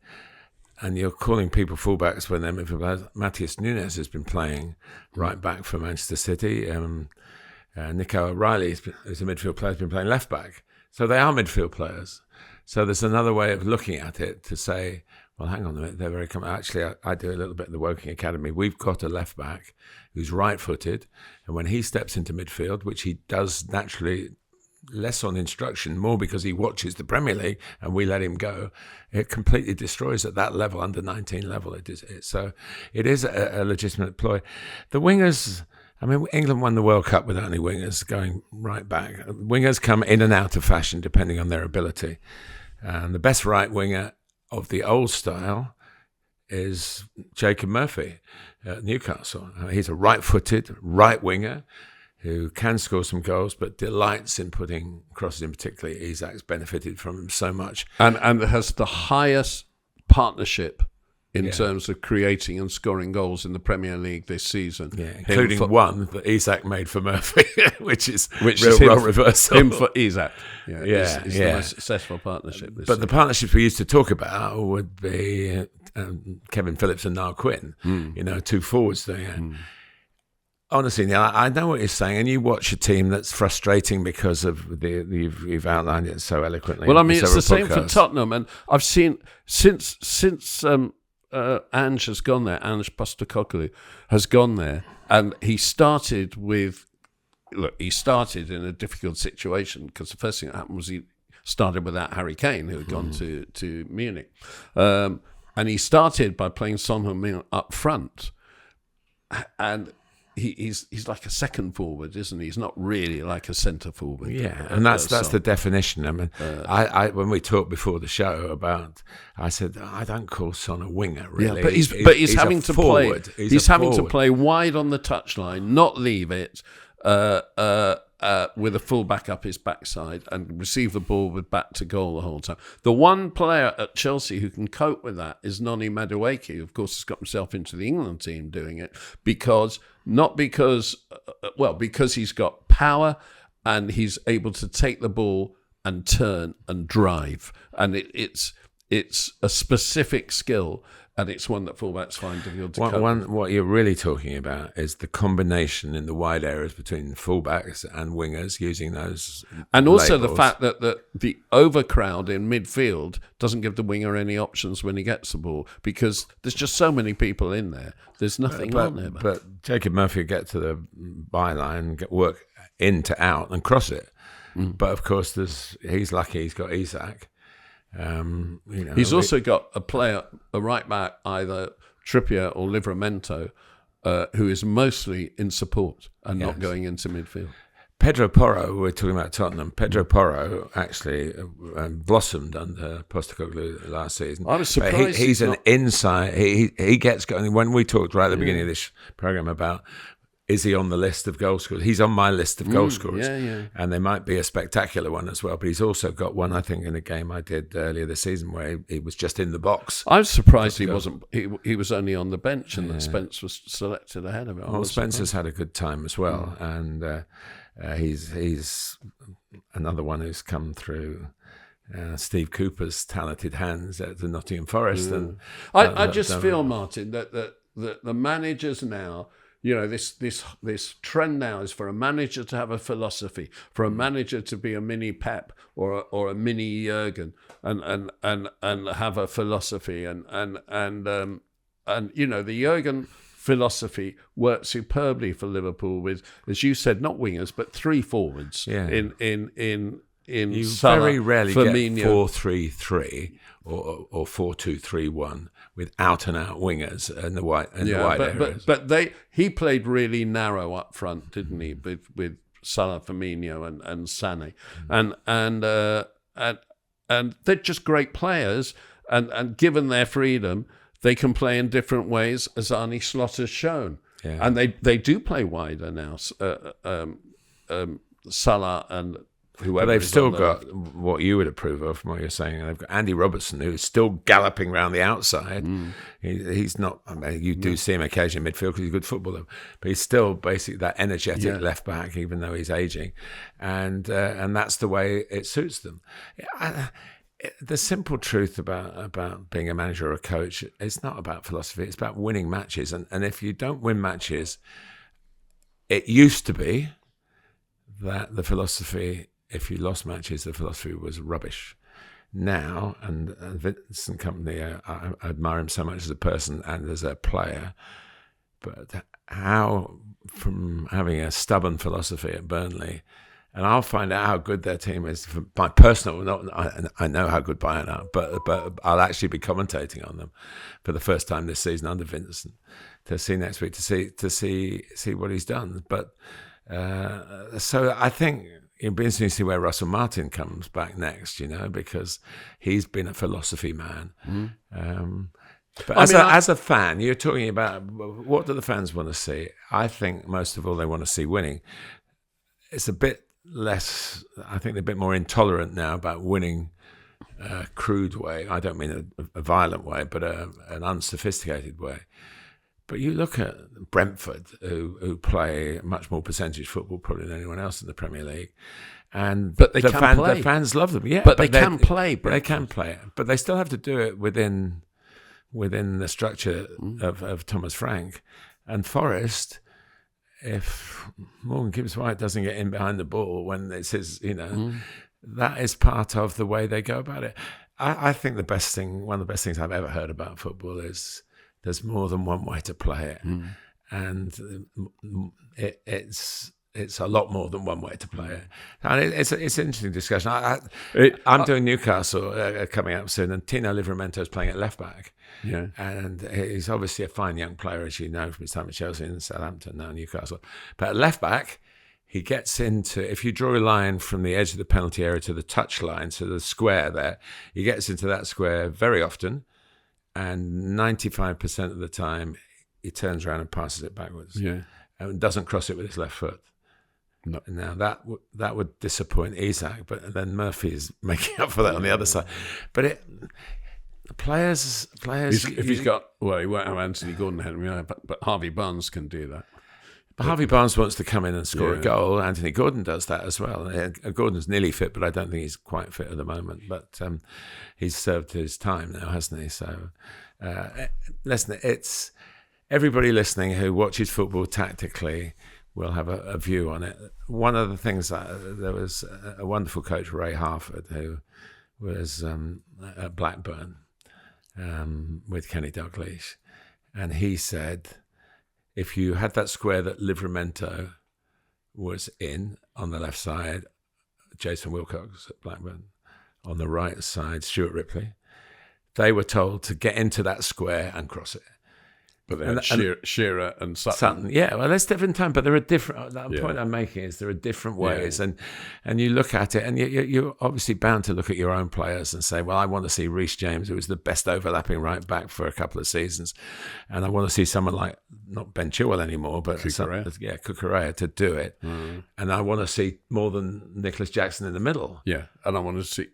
And you're calling people fullbacks when they're midfield players. Matheus Nunes has been playing right back for Manchester City. Nico O'Reilly, who's a midfield player, has been playing left back. So they are midfield players. So there's another way of looking at it to say, well, hang on a minute, they're very Actually, I do a little bit of the Woking Academy. We've got a left back who's right-footed, and when he steps into midfield, which he does naturally, less on instruction, more because he watches the Premier League and we let him go, it completely destroys at that level, under 19 level. So it is a legitimate ploy. The wingers, I mean, England won the World Cup with only wingers going right back. Wingers come in and out of fashion depending on their ability. And the best right winger of the old style is Jacob Murphy at Newcastle. He's a right-footed right winger who can score some goals, but delights in putting crosses in. Particularly, Isak's benefited from him so much. And has the highest partnership in terms of creating and scoring goals in the Premier League this season. Yeah, including one that Isak made for Murphy, which is real role reversal. Him for Isak. It's the most successful partnership this But season. the partnerships we used to talk about would be Kevin Phillips and Niall Quinn, two forwards there. Honestly, Neil, I know what you're saying, and you watch a team that's frustrating because of you've outlined it so eloquently. Well, I mean, it's the same for Tottenham, and I've seen since Ange has gone there, Ange Postecoglou has gone there, and he started in a difficult situation because the first thing that happened was he started without Harry Kane, who had gone to Munich, and he started by playing Son Heung-min up front, and he's like a second forward, isn't he? He's not really like a centre forward. Yeah, and that's the definition. I mean, I when we talked before the show about, I said I don't call Son a winger really. Yeah, but he's having to forward. play. He's having to play wide on the touchline, not leave it with a full-back up his backside and receive the ball with back to goal the whole time. The one player at Chelsea who can cope with that is Noni Madueke, who of course has got himself into the England team doing it because he's got power and he's able to take the ball and turn and drive. And it's a specific skill, and it's one that fullbacks find difficult to cope with. What you're really talking about is the combination in the wide areas between fullbacks and wingers using those and also labels. the fact that the overcrowd in midfield doesn't give the winger any options when he gets the ball because there's just so many people in there. There's nothing on there. But Jacob Murphy would get to the byline, work in to out and cross it. But of course, he's lucky he's got Isak. He's also got a right back, either Trippier or Livramento, who is mostly in support and not going into midfield. Pedro Porro, we're talking about Tottenham. Pedro Porro actually blossomed under Postecoglou last season. I was surprised he's an inside. He gets going. When we talked right at the beginning of this program about, is he on the list of goal scorers? He's on my list of goal scorers. And there might be a spectacular one as well. But he's also got one, I think, in a game I did earlier this season where he was just in the box. I was surprised he wasn't. He was only on the bench and that Spence was selected ahead of him. Well, Spencer's had a good time as well. And he's another one who's come through Steve Cooper's talented hands at the Nottingham Forest. And I just feel, Martin, that the managers now, this trend now is for a manager to have a philosophy, for a manager to be a mini Pep or a mini Jurgen and have a philosophy and the Jurgen philosophy worked superbly for Liverpool with, as you said, not wingers but three forwards. You Salah, very rarely Firmino. get 4-3-3 or 4-2-3-1 with out and out wingers in the wide areas. But he played really narrow up front, didn't he? With Salah, Firmino, and Sané, and they're just great players. And given their freedom, they can play in different ways, as Arne Slot has shown. Yeah. And they do play wider now. Salah and whoever. But they've still got what you would approve of from what you're saying. They've got Andy Robertson, who's still galloping around the outside. He's not. I mean, you do see him occasionally in midfield because he's a good footballer, but he's still basically that energetic left back, even though he's aging, and that's the way it suits them. The simple truth about being a manager or a coach, it's not about philosophy. It's about winning matches, and if you don't win matches, it used to be that the philosophy, if you lost matches, the philosophy was rubbish. Now, and Vincent Kompany, I admire him so much as a person and as a player, but how from having a stubborn philosophy at Burnley, and I'll find out how good their team is. For my personal, I know how good Bayern are, but I'll actually be commentating on them for the first time this season under Vincent to see next week to see what he's done. But so I think it'll be interesting to see where Russell Martin comes back next, because he's been a philosophy man. But as a fan, you're talking about what do the fans want to see? I think most of all they want to see winning. It's a bit less, I think they're a bit more intolerant now about winning a crude way. I don't mean a violent way, but an unsophisticated way. But you look at Brentford, who play much more percentage football probably than anyone else in the Premier League, but the fans love them. Yeah, but they can play. They can play, but they still have to do it within the structure of Thomas Frank and Forest. If Morgan Gibbs-White doesn't get in behind the ball when it's his, that is part of the way they go about it. I think one of the best things I've ever heard about football is there's more than one way to play it, and it's it's a lot more than one way to play it. And it's an interesting discussion. I'm doing Newcastle coming up soon, and Tino Livramento's playing at left back. Yeah. And he's obviously a fine young player, as you know, from his time at Chelsea and Southampton, now Newcastle. But at left back, he gets into, if you draw a line from the edge of the penalty area to the touch line, to the square there, he gets into that square very often, and 95% of the time, he turns around and passes it backwards. Yeah. And doesn't cross it with his left foot. No. Now that would disappoint Isak, but then Murphy is making up for that on the other side. But players. If he's got, well, he won't have Anthony Gordon, Henry, but Harvey Barnes can do that. But Harvey Barnes wants to come in and score a goal. Anthony Gordon does that as well. Gordon's nearly fit, but I don't think he's quite fit at the moment. But he's served his time now, hasn't he? So, listen, it's everybody listening who watches football tactically will have a view on it. One of the things, there was a wonderful coach, Ray Harford, who was at Blackburn with Kenny Dalglish, and he said, if you had that square that Livramento was in on the left side, Jason Wilcox at Blackburn, on the right side, Stuart Ripley, they were told to get into that square and cross it. But they had Shearer and Sutton. Yeah, well, that's different time, but there are different. That point I'm making is there are different ways, and you look at it, and you're obviously bound to look at your own players and say, well, I want to see Reece James, who was the best overlapping right back for a couple of seasons, and I want to see someone like not Ben Chilwell anymore, but Cucurella to do it, and I want to see more than Nicholas Jackson in the middle. Yeah, and I want to see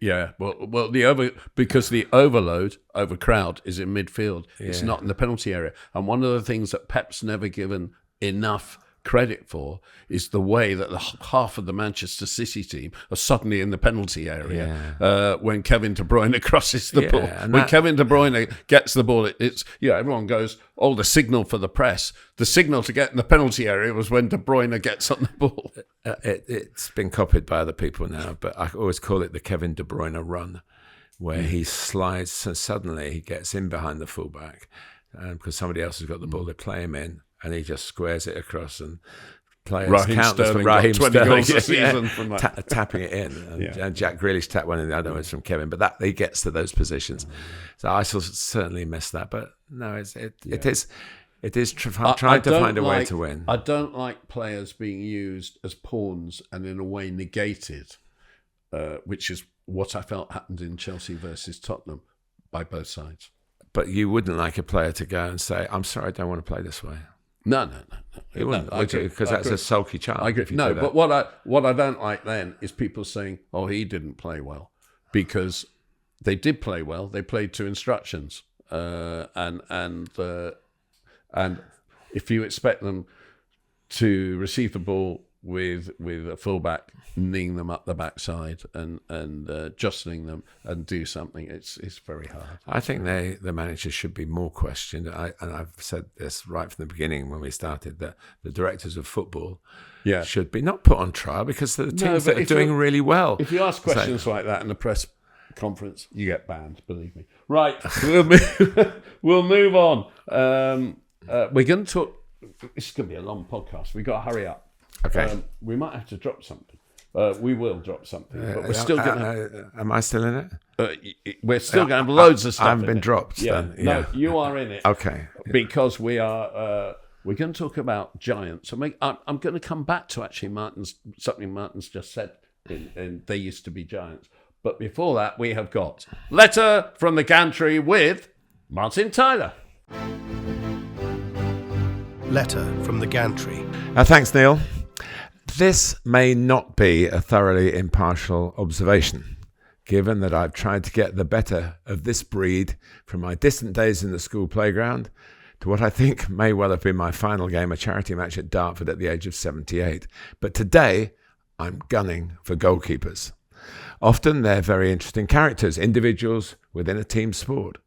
because the overcrowd is in midfield. It's not in the penalty area. And one of the things that Pep's never given enough credit for is the way that half of the Manchester City team are suddenly in the penalty area when Kevin De Bruyne crosses the ball. When Kevin De Bruyne gets the ball, it's everyone goes, oh, the signal for the press. The signal to get in the penalty area was when De Bruyne gets on the ball. It's been copied by other people now, but I always call it the Kevin De Bruyne run, where he slides, so suddenly he gets in behind the fullback, because somebody else has got the ball, they play him in, and he just squares it across, and players countless for Raheem Sterling from tapping it in, and Jack Grealish tapped one in the other one from Kevin, but that he gets to those positions. So I shall certainly miss that, but no, it is trying to find a way to win. I don't like players being used as pawns and in a way negated, which is what I felt happened in Chelsea versus Tottenham by both sides. But you wouldn't like a player to go and say, I'm sorry, I don't want to play this way. No. You wouldn't, because that's a sulky child. I agree. No, but what I don't like then is people saying, oh, he didn't play well. Because they did play well. They played to instructions. And if you expect them to receive the ball with a fullback kneeing them up the backside and jostling them and do something, it's very hard. I think the managers should be more questioned. And I've said this right from the beginning when we started, that the directors of football should be not put on trial, because the teams that are doing really well. If you ask questions like that in the press conference, you get banned, believe me. Right, we'll move on. We're going to talk. This is going to be a long podcast. We've got to hurry up. Okay. We might have to drop something. We will drop something, but we're still going to... Am I still in it? We're still going to have loads of stuff. I haven't been dropped. Yeah. Then. No, you are in it. Okay. Because we are... we're going to talk about giants. I'm going to come back to actually something Martin's just said. In they used to be giants. But before that, we have got Letter from the Gantry with Martin Tyler. Letter from the Gantry. Thanks, Neil. This may not be a thoroughly impartial observation, given that I've tried to get the better of this breed from my distant days in the school playground to what I think may well have been my final game, a charity match at Dartford at the age of 78. But today, I'm gunning for goalkeepers. Often they're very interesting characters, individuals within a team sport.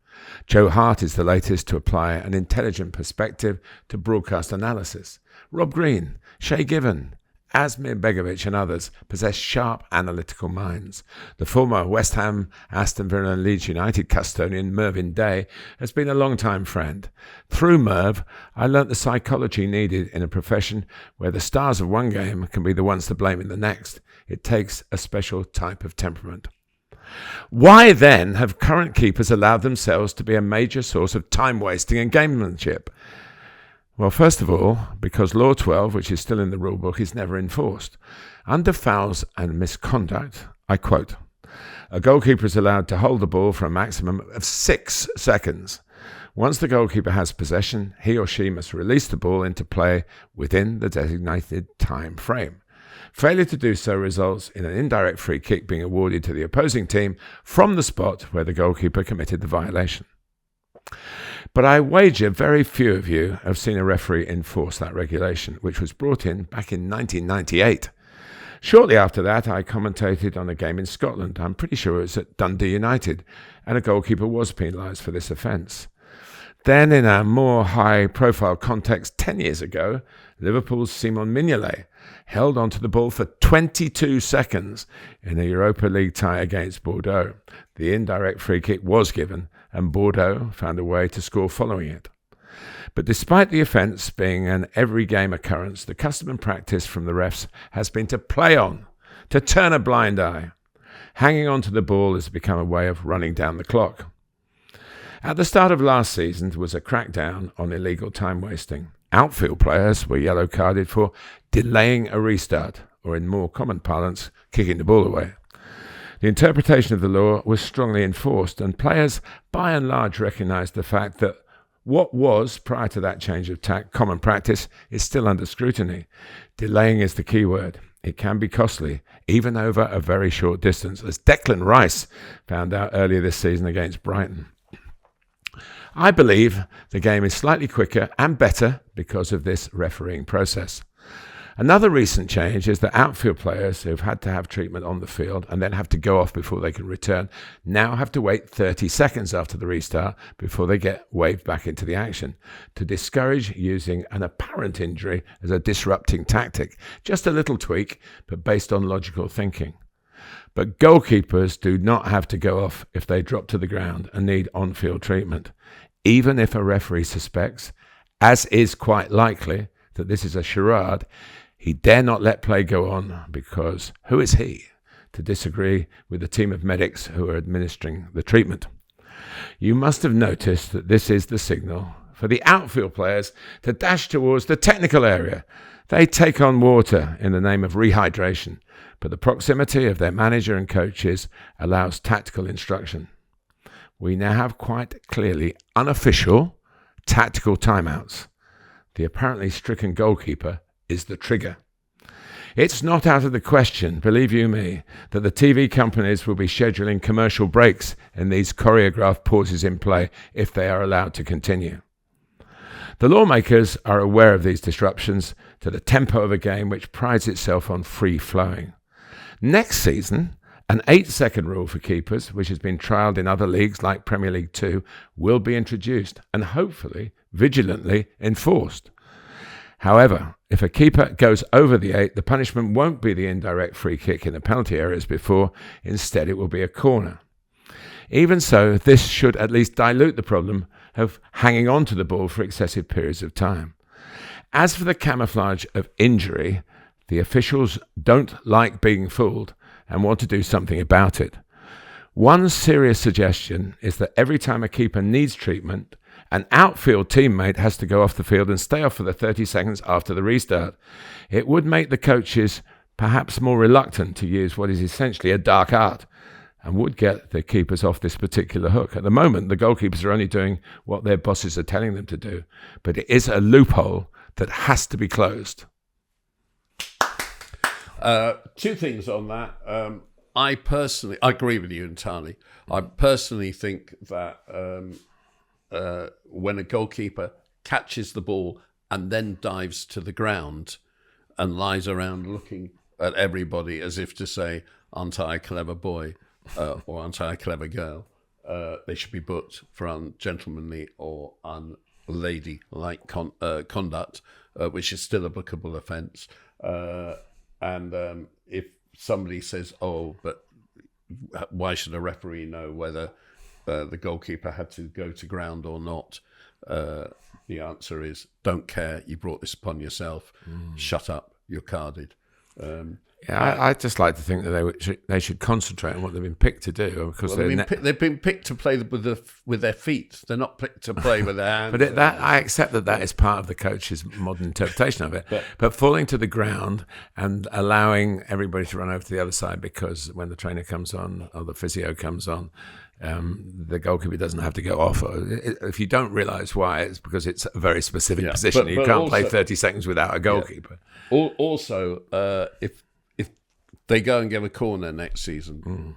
Joe Hart is the latest to apply an intelligent perspective to broadcast analysis. Rob Green, Shay Given, Asmir Begovic and others possess sharp analytical minds. The former West Ham, Aston Villa and Leeds United custodian Mervyn Day has been a long-time friend. Through Merv, I learnt the psychology needed in a profession where the stars of one game can be the ones to blame in the next. It takes a special type of temperament. Why then have current keepers allowed themselves to be a major source of time wasting and gamemanship? Well, first of all, because Law 12, which is still in the rule book, is never enforced. Under fouls and misconduct, I quote, a goalkeeper is allowed to hold the ball for a maximum of 6 seconds. Once the goalkeeper has possession, he or she must release the ball into play within the designated time frame. Failure to do so results in an indirect free kick being awarded to the opposing team from the spot where the goalkeeper committed the violation. But I wager very few of you have seen a referee enforce that regulation, which was brought in back in 1998. Shortly after that, I commentated on a game in Scotland. I'm pretty sure it was at Dundee United, and a goalkeeper was penalised for this offence. Then, in a more high-profile context 10 years ago, Liverpool's Simon Mignolet held onto the ball for 22 seconds in a Europa League tie against Bordeaux. The indirect free kick was given, and Bordeaux found a way to score following it. But despite the offence being an every-game occurrence, the custom and practice from the refs has been to play on, to turn a blind eye. Hanging on to the ball has become a way of running down the clock. At the start of last season, there was a crackdown on illegal time wasting. Outfield players were yellow carded for delaying a restart, or in more common parlance, kicking the ball away. The interpretation of the law was strongly enforced, and players by and large recognised the fact that what was, prior to that change of tack, common practice is still under scrutiny. Delaying is the key word. It can be costly, even over a very short distance, as Declan Rice found out earlier this season against Brighton. I believe the game is slightly quicker and better because of this refereeing process. Another recent change is that outfield players who've had to have treatment on the field and then have to go off before they can return now have to wait 30 seconds after the restart before they get waved back into the action to discourage using an apparent injury as a disrupting tactic. Just a little tweak, but based on logical thinking. But goalkeepers do not have to go off if they drop to the ground and need on-field treatment. Even if a referee suspects, as is quite likely, that this is a charade, he dare not let play go on, because who is he to disagree with the team of medics who are administering the treatment? You must have noticed that this is the signal for the outfield players to dash towards the technical area. They take on water in the name of rehydration, but the proximity of their manager and coaches allows tactical instruction. We now have quite clearly unofficial tactical timeouts. The apparently stricken goalkeeper is the trigger. It's not out of the question, believe you me, that the TV companies will be scheduling commercial breaks in these choreographed pauses in play if they are allowed to continue. The lawmakers are aware of these disruptions to the tempo of a game which prides itself on free flowing. Next season, an 8-second rule for keepers, which has been trialled in other leagues like Premier League 2, will be introduced and hopefully vigilantly enforced. However, if a keeper goes over the 8, the punishment won't be the indirect free kick in the penalty area as before. Instead, it will be a corner. Even so, this should at least dilute the problem of hanging on to the ball for excessive periods of time. As for the camouflage of injury, the officials don't like being fooled and want to do something about it. One serious suggestion is that every time a keeper needs treatment, an outfield teammate has to go off the field and stay off for the 30 seconds after the restart. It would make the coaches perhaps more reluctant to use what is essentially a dark art and would get the keepers off this particular hook. At the moment, the goalkeepers are only doing what their bosses are telling them to do, but it is a loophole that has to be closed. Two things on that. I agree with you entirely. I personally think that when a goalkeeper catches the ball and then dives to the ground and lies around looking at everybody as if to say, aren't I a clever boy or aren't I a clever girl, they should be booked for ungentlemanly or unladylike conduct, which is still a bookable offence. if somebody says, "Oh, but why should a referee know whether the goalkeeper had to go to ground or not?" The answer is, don't care. You brought this upon yourself. Shut up. You're carded. I just like to think that they should concentrate on what they've been picked to do, because they've been picked to play with their feet. They're not picked to play with their hands. But I accept that is part of the coach's modern interpretation of it. But falling to the ground and allowing everybody to run over to the other side because when the trainer comes on or the physio comes on, the goalkeeper doesn't have to go off. If you don't realise why, it's because it's a very specific position. You can't play 30 seconds without a goalkeeper. Also, if they go and give a corner next season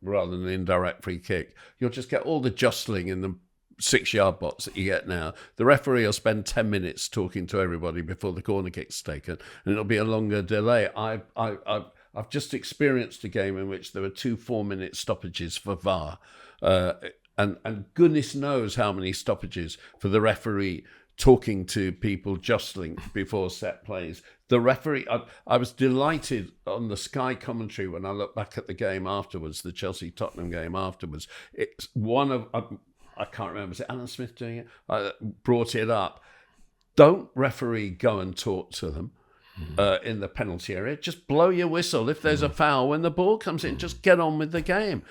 rather than an indirect free kick, you'll just get all the jostling in the 6-yard box that you get now. The referee will spend 10 minutes talking to everybody before the corner kick's taken, and it'll be a longer delay. I've just experienced a game in which there were 2 4-minute stoppages for VAR, and goodness knows how many stoppages for the referee talking to people jostling before set plays. The referee, I was delighted on the Sky commentary when I look back at the game afterwards, the Chelsea-Tottenham game afterwards. It's one of, I can't remember, was it Alan Smith doing it? Brought it up. Don't referee go and talk to them in the penalty area. Just blow your whistle if there's a foul when the ball comes in. Just get on with the game.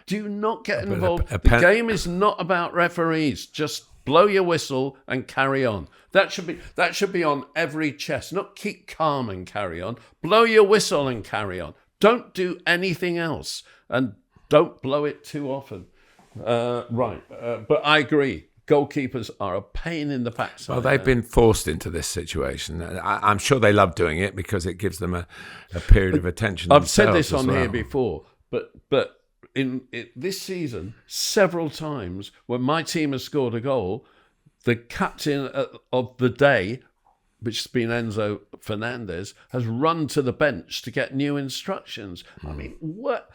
Do not get involved. The game is not about referees. Just blow your whistle and carry on. That should be on every chest. Not keep calm and carry on. Blow your whistle and carry on. Don't do anything else, and don't blow it too often. But I agree. Goalkeepers are a pain in the backside. Well, they've been forced into this situation. I'm sure they love doing it because it gives them a period of attention. I've said this on here before, but in this season, several times when my team has scored a goal, the captain of the day, which has been Enzo Fernandez, has run to the bench to get new instructions. I mean, what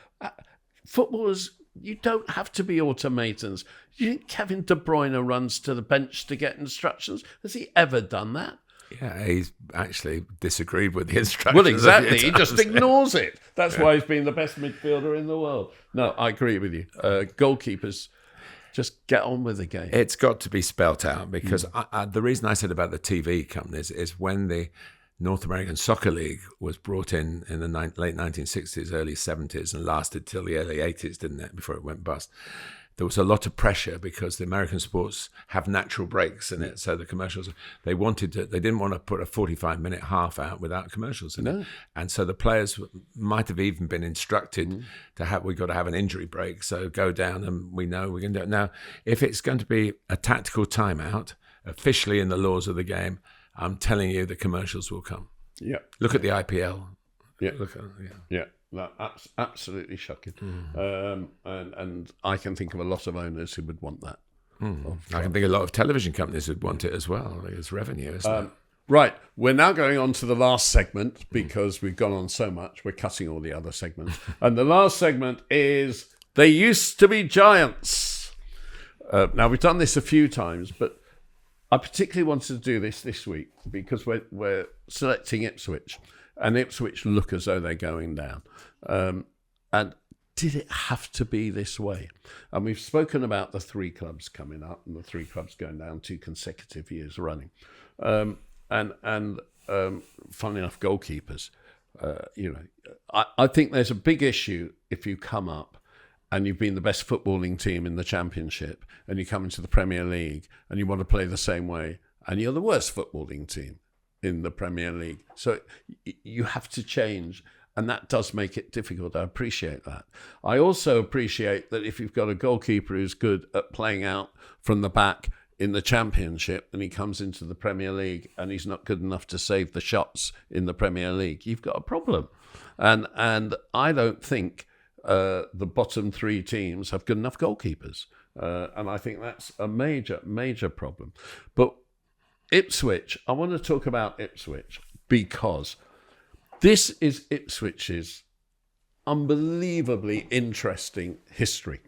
footballers? You don't have to be automatons. You think Kevin De Bruyne runs to the bench to get instructions? Has he ever done that? Yeah, he's actually disagreed with the instructions. Well, exactly. He just ignores it. That's why he's been the best midfielder in the world. No, I agree with you. Goalkeepers, just get on with the game. It's got to be spelt out because the reason I said about the TV companies is when the North American Soccer League was brought in the late 1960s, early 70s, and lasted till the early 80s, didn't it, before it went bust. There was a lot of pressure because the American sports have natural breaks in it. So the commercials, they didn't want to put a 45-minute half out without commercials in it. And so the players might have even been instructed we've got to have an injury break. So go down and we know we're going to do it. Now, if it's going to be a tactical timeout, officially in the laws of the game, I'm telling you the commercials will come. Yeah. Look at the IPL. Yeah. No, absolutely shocking. And I can think of a lot of owners who would want that. I can think a lot of television companies would want it as well. It's revenue, isn't it? Right. We're now going on to the last segment because we've gone on so much. We're cutting all the other segments. And the last segment is They Used to Be Giants. Now, we've done this a few times, but I particularly wanted to do this week because we're selecting Ipswich. And Ipswich look as though they're going down. And did it have to be this way? And we've spoken about the 3 clubs coming up and the 3 clubs going down 2 consecutive years running. And funnily enough, goalkeepers. I think there's a big issue if you come up and you've been the best footballing team in the Championship and you come into the Premier League and you want to play the same way and you're the worst footballing team in the Premier League. So you have to change, and that does make it difficult. I appreciate that. I also appreciate that if you've got a goalkeeper who's good at playing out from the back in the Championship and he comes into the Premier League and he's not good enough to save the shots in the Premier League, you've got a problem. And I don't think the bottom 3 teams have good enough goalkeepers. And I think that's a major, major problem. But Ipswich, I want to talk about Ipswich because this is Ipswich's unbelievably interesting history.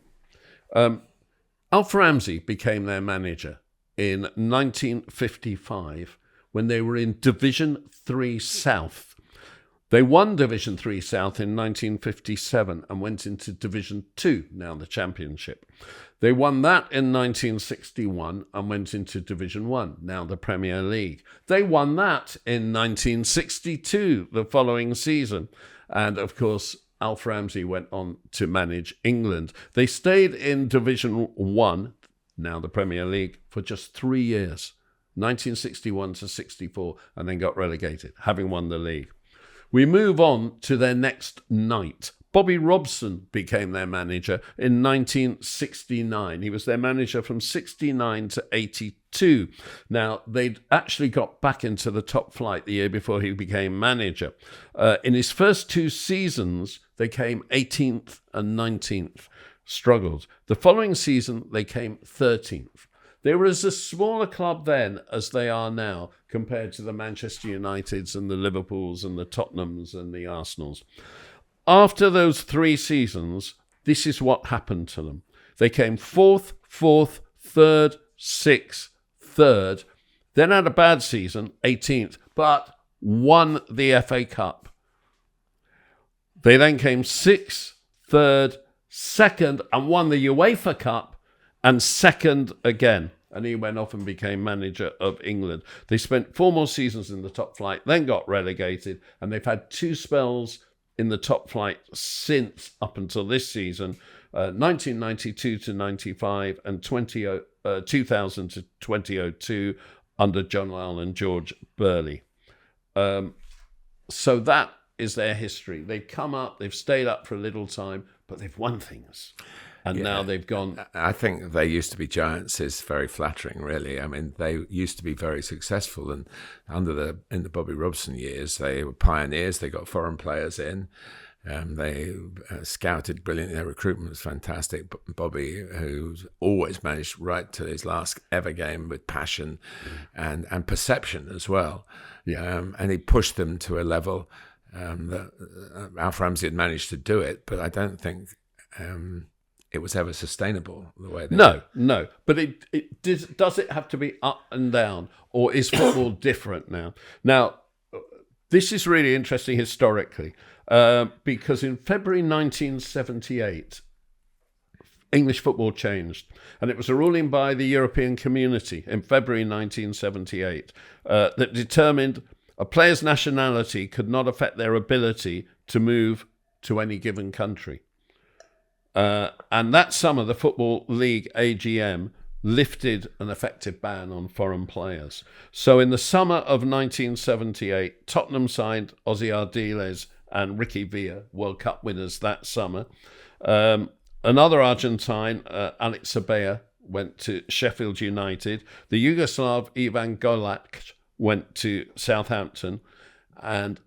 Alf Ramsey became their manager in 1955 when they were in Division 3 South. They won Division 3 South in 1957 and went into Division 2, now the Championship. They won that in 1961 and went into Division 1, now the Premier League. They won that in 1962, the following season. And, of course, Alf Ramsey went on to manage England. They stayed in Division 1, now the Premier League, for just 3 years, 1961 to 64, and then got relegated, having won the league. We move on to their next night. Bobby Robson became their manager in 1969. He was their manager from 69 to 82. Now, they'd actually got back into the top flight the year before he became manager. In his first 2 seasons, they came 18th and 19th, struggled. The following season, they came 13th. They were as a smaller club then as they are now compared to the Manchester Uniteds and the Liverpools and the Tottenhams and the Arsenals. After those 3 seasons, this is what happened to them. They came 4th, 3rd, 6th, 3rd, then had a bad season, 18th, but won the FA Cup. They then came 6th, 3rd, 2nd, and won the UEFA Cup, and 2nd again. And he went off and became manager of England. They spent 4 more seasons in the top flight, then got relegated, and they've had 2 spells in the top flight since up until this season, 1992 to 95 and 2000 to 2002 under John Lyall and George Burley. So that is their history. They've come up, they've stayed up for a little time, but they've won things. And now they've gone. I think they used to be giants is very flattering, really. I mean, they used to be very successful, and in the Bobby Robson years, they were pioneers. They got foreign players in. They scouted brilliantly. Their recruitment was fantastic. Bobby, who's always managed right to his last ever game with passion and perception as well. And he pushed them to a level that Alf Ramsey had managed to do it, but I don't think it was ever sustainable the way they did. No. But does it have to be up and down, or is football different now? Now, this is really interesting historically, because in February 1978, English football changed, and it was a ruling by the European Community in February 1978 that determined a player's nationality could not affect their ability to move to any given country. And that summer, the Football League AGM lifted an effective ban on foreign players. So in the summer of 1978, Tottenham signed Ozzy Ardiles and Ricky Villa, World Cup winners that summer. Another Argentine, Alex Sabella, went to Sheffield United. The Yugoslav Ivan Golac went to Southampton. And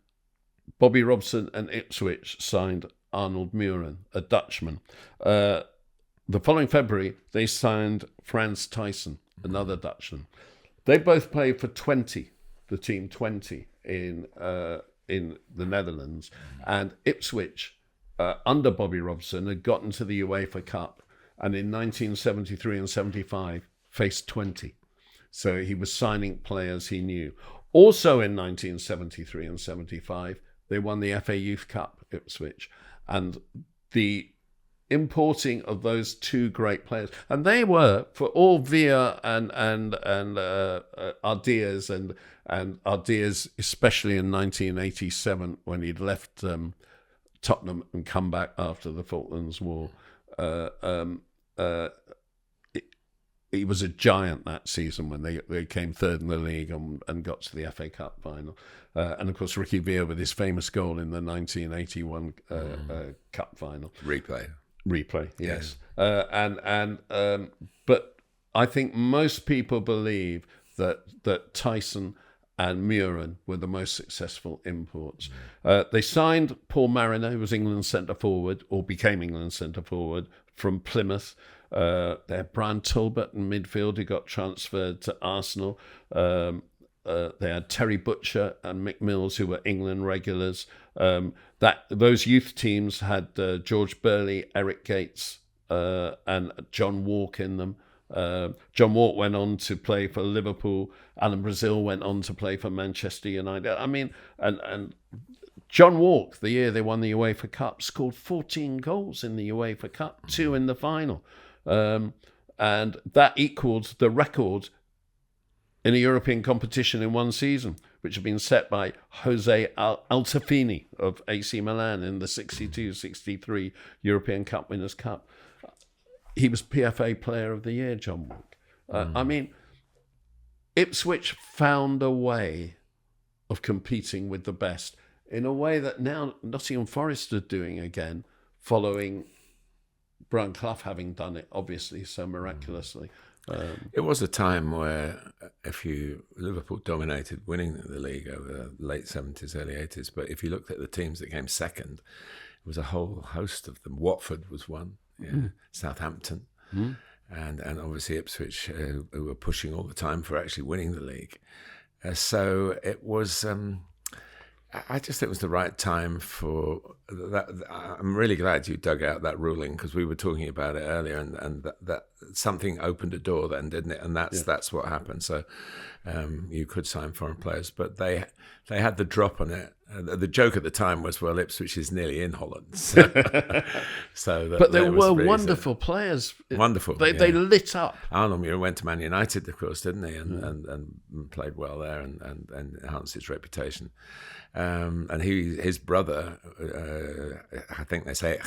Bobby Robson and Ipswich signed Arnold Muren, a Dutchman. The following February, they signed Frans Thijssen, another Dutchman. They both played for 20, the team 20 in the Netherlands. And Ipswich, under Bobby Robson, had gotten to the UEFA Cup, and in 1973 and 75 faced 20. So he was signing players he knew. Also in 1973 and 75, they won the FA Youth Cup, Ipswich. And the importing of those 2 great players, and they were, for all Villa and Ardiles and Ardiles, especially in 1987 when he'd left Tottenham and come back after the Falklands War. He was a giant that season when they came 3rd in the league and got to the FA Cup final. And, of course, Ricky Villa with his famous goal in the 1981 Cup final. Replay, yes. Yeah. But I think most people believe that Thijssen and Muren were the most successful imports. They signed Paul Mariner, who was England's centre-forward, or became England's centre-forward, from Plymouth. They had Brian Talbot in midfield, who got transferred to Arsenal. They had Terry Butcher and Mick Mills, who were England regulars. Those youth teams had George Burley, Eric Gates, and John Walk in them. John Walk went on to play for Liverpool. Alan Brazil went on to play for Manchester United. I mean, and John Walk, the year they won the UEFA Cup, scored 14 goals in the UEFA Cup, 2 in the final. And that equaled the record in a European competition in one season, which had been set by Jose Altafini of AC Milan in the 62-63 European Cup Winners' Cup. He was PFA Player of the Year, John Walk. I mean, Ipswich found a way of competing with the best in a way that now Nottingham Forest are doing again, following Brian Clough having done it, obviously, so miraculously. It was a time where Liverpool dominated winning the league over the late 70s, early 80s, but if you looked at the teams that came second, it was a whole host of them. Watford was one, Southampton, and obviously Ipswich, who were pushing all the time for actually winning the league. So it was... I just think it was the right time for that. I'm really glad you dug out that ruling, because we were talking about it earlier, and that something opened a door then, didn't it? And that's what happened. So you could sign foreign players, but they had the drop on it. The joke at the time was, well, Ipswich is nearly in Holland. But there were wonderful players. Wonderful. They lit up. Arnold Muller went to Man United, of course, didn't he? And played well there and enhanced his reputation. And his brother, I think they say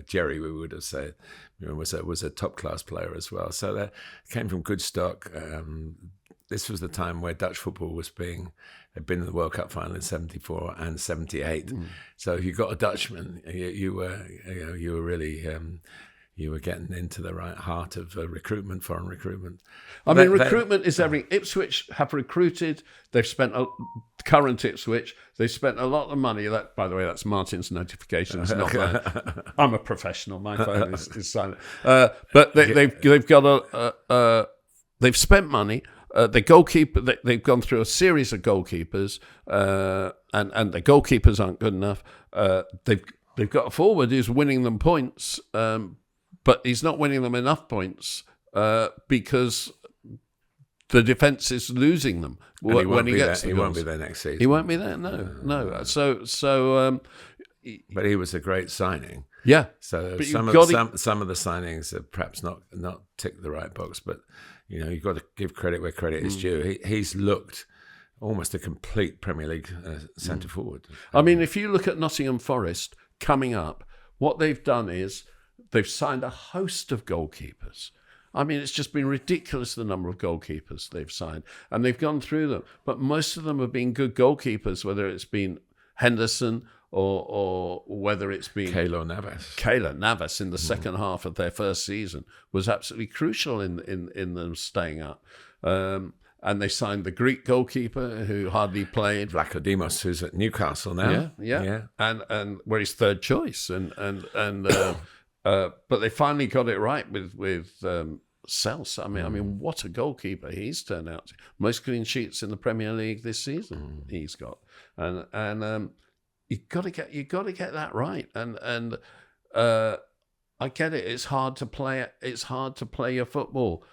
Jerry, we would have said, was a top class player as well. So they came from good stock. This was the time where Dutch football had been in the World Cup final in '74 and '78. So if you got a Dutchman, you were really. You were getting into the right heart of recruitment, foreign recruitment. Recruitment is everything. Ipswich have recruited. They've spent current Ipswich. They've spent a lot of money. That, by the way, that's Martin's notifications. Not mine. I'm a professional. My phone is silent. But they've got they've spent money. The goalkeeper. They've gone through a series of goalkeepers, and the goalkeepers aren't good enough. They've got a forward who's winning them points. But he's not winning them enough points because the defence is losing them when he gets the goals. He won't be there next season. He won't be there, no. But he was a great signing. Yeah. So some of the signings have perhaps not ticked the right box, but you've got to give credit where credit is due. He's looked almost a complete Premier League centre forward. If you look at Nottingham Forest coming up, what they've done is they've signed a host of goalkeepers. It's just been ridiculous, the number of goalkeepers they've signed. And they've gone through them. But most of them have been good goalkeepers, whether it's been Henderson or whether it's been... Keylor Navas. Keylor Navas in the second half of their first season was absolutely crucial in them staying up. And they signed the Greek goalkeeper who hardly played. Vlachodimos, who's at Newcastle now. Yeah. And where he's third choice. But they finally got it right with Sels. What a goalkeeper he's turned out to. Most clean sheets in the Premier League this season he's got. And you got to get that right. And I get it. It's hard to play. It's hard to play your football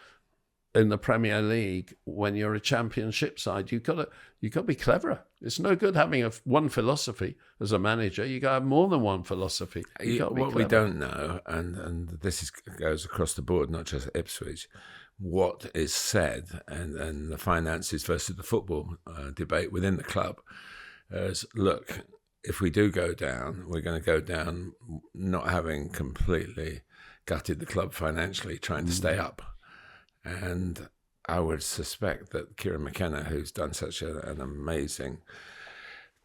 in the Premier League when you're a Championship side. You've got to be cleverer. It's no good having one philosophy as a manager. You got to have more than one philosophy. What we don't know, and this goes across the board, not just Ipswich, what is said and the finances versus the football debate within the club is, look, if we do go down, we're going to go down not having completely gutted the club financially, trying to stay up. And I would suspect that Kieran McKenna, who's done such an amazing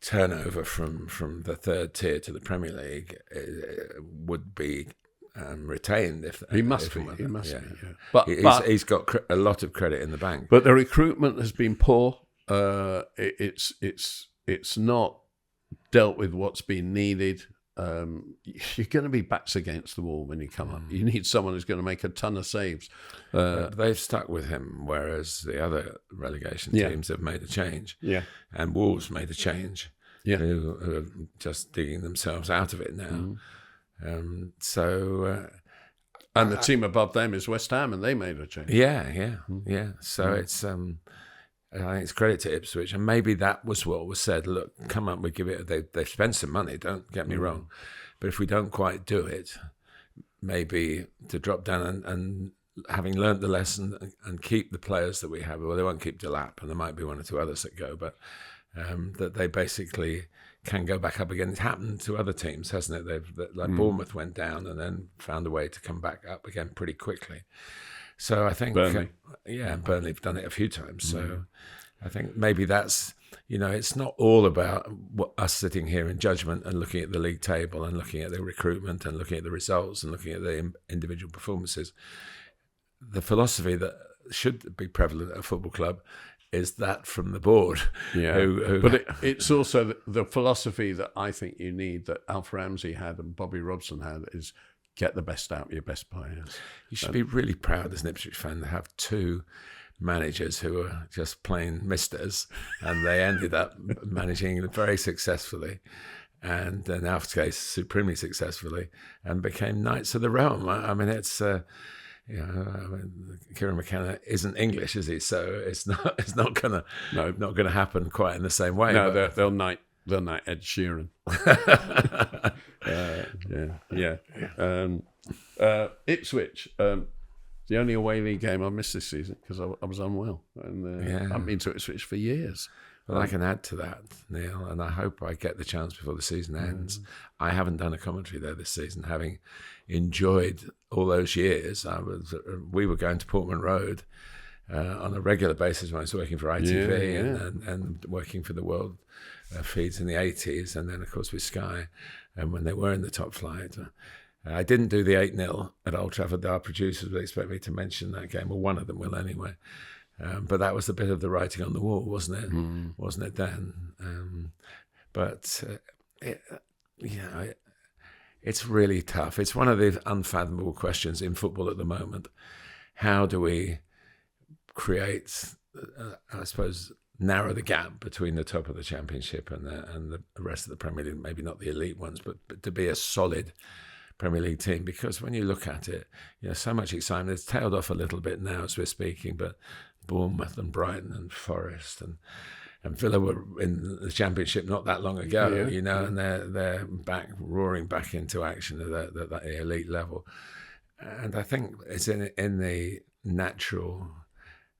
turnover from the third tier to the Premier League, would be retained. He must be. But he's got a lot of credit in the bank. But the recruitment has been poor. It's not dealt with what's been needed. You're going to be backs against the wall when you come up. You need someone who's going to make a ton of saves. They've stuck with him, whereas the other relegation teams have made a change. Yeah, and Wolves made a change. Yeah, who are just digging themselves out of it now. So And the team above them is West Ham, and they made a change. Yeah. So it's I think it's credit to Ipswich, and maybe that was what was said. Look, come on, we give it. They've spent some money. Don't get me wrong, but if we don't quite do it, maybe to drop down and having learnt the lesson and keep the players that we have. Well, they won't keep Delap, and there might be one or two others that go, but that they basically can go back up again. It's happened to other teams, hasn't it? Bournemouth went down and then found a way to come back up again pretty quickly. So I think, Burnley. Burnley have done it a few times. So I think maybe that's, it's not all about us sitting here in judgment and looking at the league table and looking at the recruitment and looking at the results and looking at the individual performances. The philosophy that should be prevalent at a football club is that from the board. Yeah, but it's also the philosophy that I think you need, that Alf Ramsey had and Bobby Robson had, is get the best out of your best players. You should be really proud as an Ipswich fan to have two managers who are just plain misters, and they ended up managing very successfully, and in Alf's case, supremely successfully, and became Knights of the Realm. I mean, it's... Kieran McKenna isn't English, is he? So it's not gonna happen quite in the same way. No, they'll knight Ed Sheeran. Ipswich, the only away league game I missed this season because I was unwell, and I haven't been to Ipswich for years. Well, I can add to that, Neil, and I hope I get the chance before the season ends. I haven't done a commentary there this season, having enjoyed all those years. We were going to Portman Road on a regular basis when I was working for ITV and working for the World feeds in the 80s, and then, of course, with Sky, and when they were in the top flight. I didn't do the 8-0 at Old Trafford. Our producers would expect me to mention that game, or one of them will anyway. But that was a bit of the writing on the wall, wasn't it? Wasn't it then? It's really tough. It's one of the unfathomable questions in football at the moment. How do we create, I suppose, narrow the gap between the top of the Championship and the rest of the Premier League? Maybe not the elite ones, but to be a solid Premier League team. Because when you look at it, so much excitement. It's tailed off a little bit now as we're speaking, but Bournemouth and Brighton and Forest and Villa were in the Championship not that long ago, and they're back, roaring back into action at that elite level. And I think it's in the natural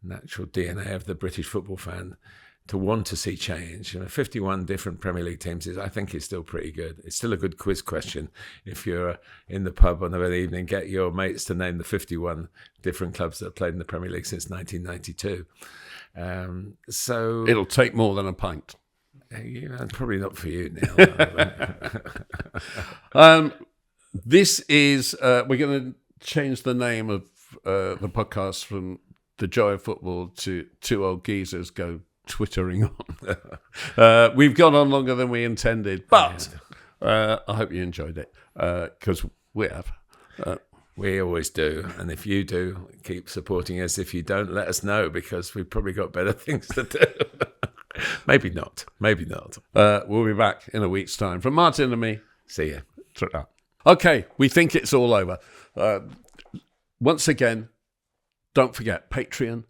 DNA of the British football fan to want to see change. 51 different Premier League teams I think is still pretty good. It's still a good quiz question. If you're in the pub on the evening, get your mates to name the 51 different clubs that have played in the Premier League since 1992. So it'll take more than a pint. Probably not for you, Neil. This is we're going to change the name of the podcast from The Joy of Football to Two Old Geezers Go Twittering on. We've gone on longer than we intended, but I hope you enjoyed it, because we have. We always do, and if you do, keep supporting us. If you don't, let us know, because we've probably got better things to do. Maybe not. We'll be back in a week's time. From Martin and me, see ya. Okay, we think it's all over. Once again, don't forget Patreon,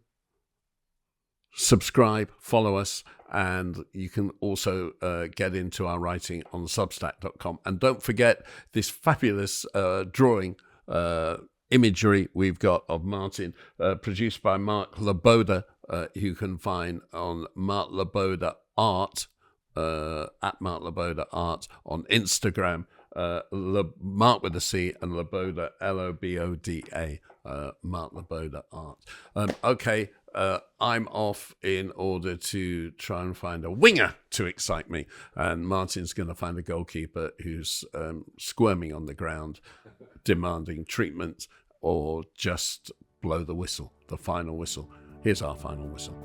subscribe, follow us, and you can also get into our writing on substack.com. And don't forget this fabulous drawing imagery we've got of Martin, produced by Mark Laboda, you can find on Mark Laboda Art, at Mark Laboda Art on Instagram. Mark with a C and Laboda, Loboda, Mark Laboda Art. Okay, I'm off in order to try and find a winger to excite me, and Martin's going to find a goalkeeper who's squirming on the ground, demanding treatment, or just blow the whistle, the final whistle. Here's our final whistle.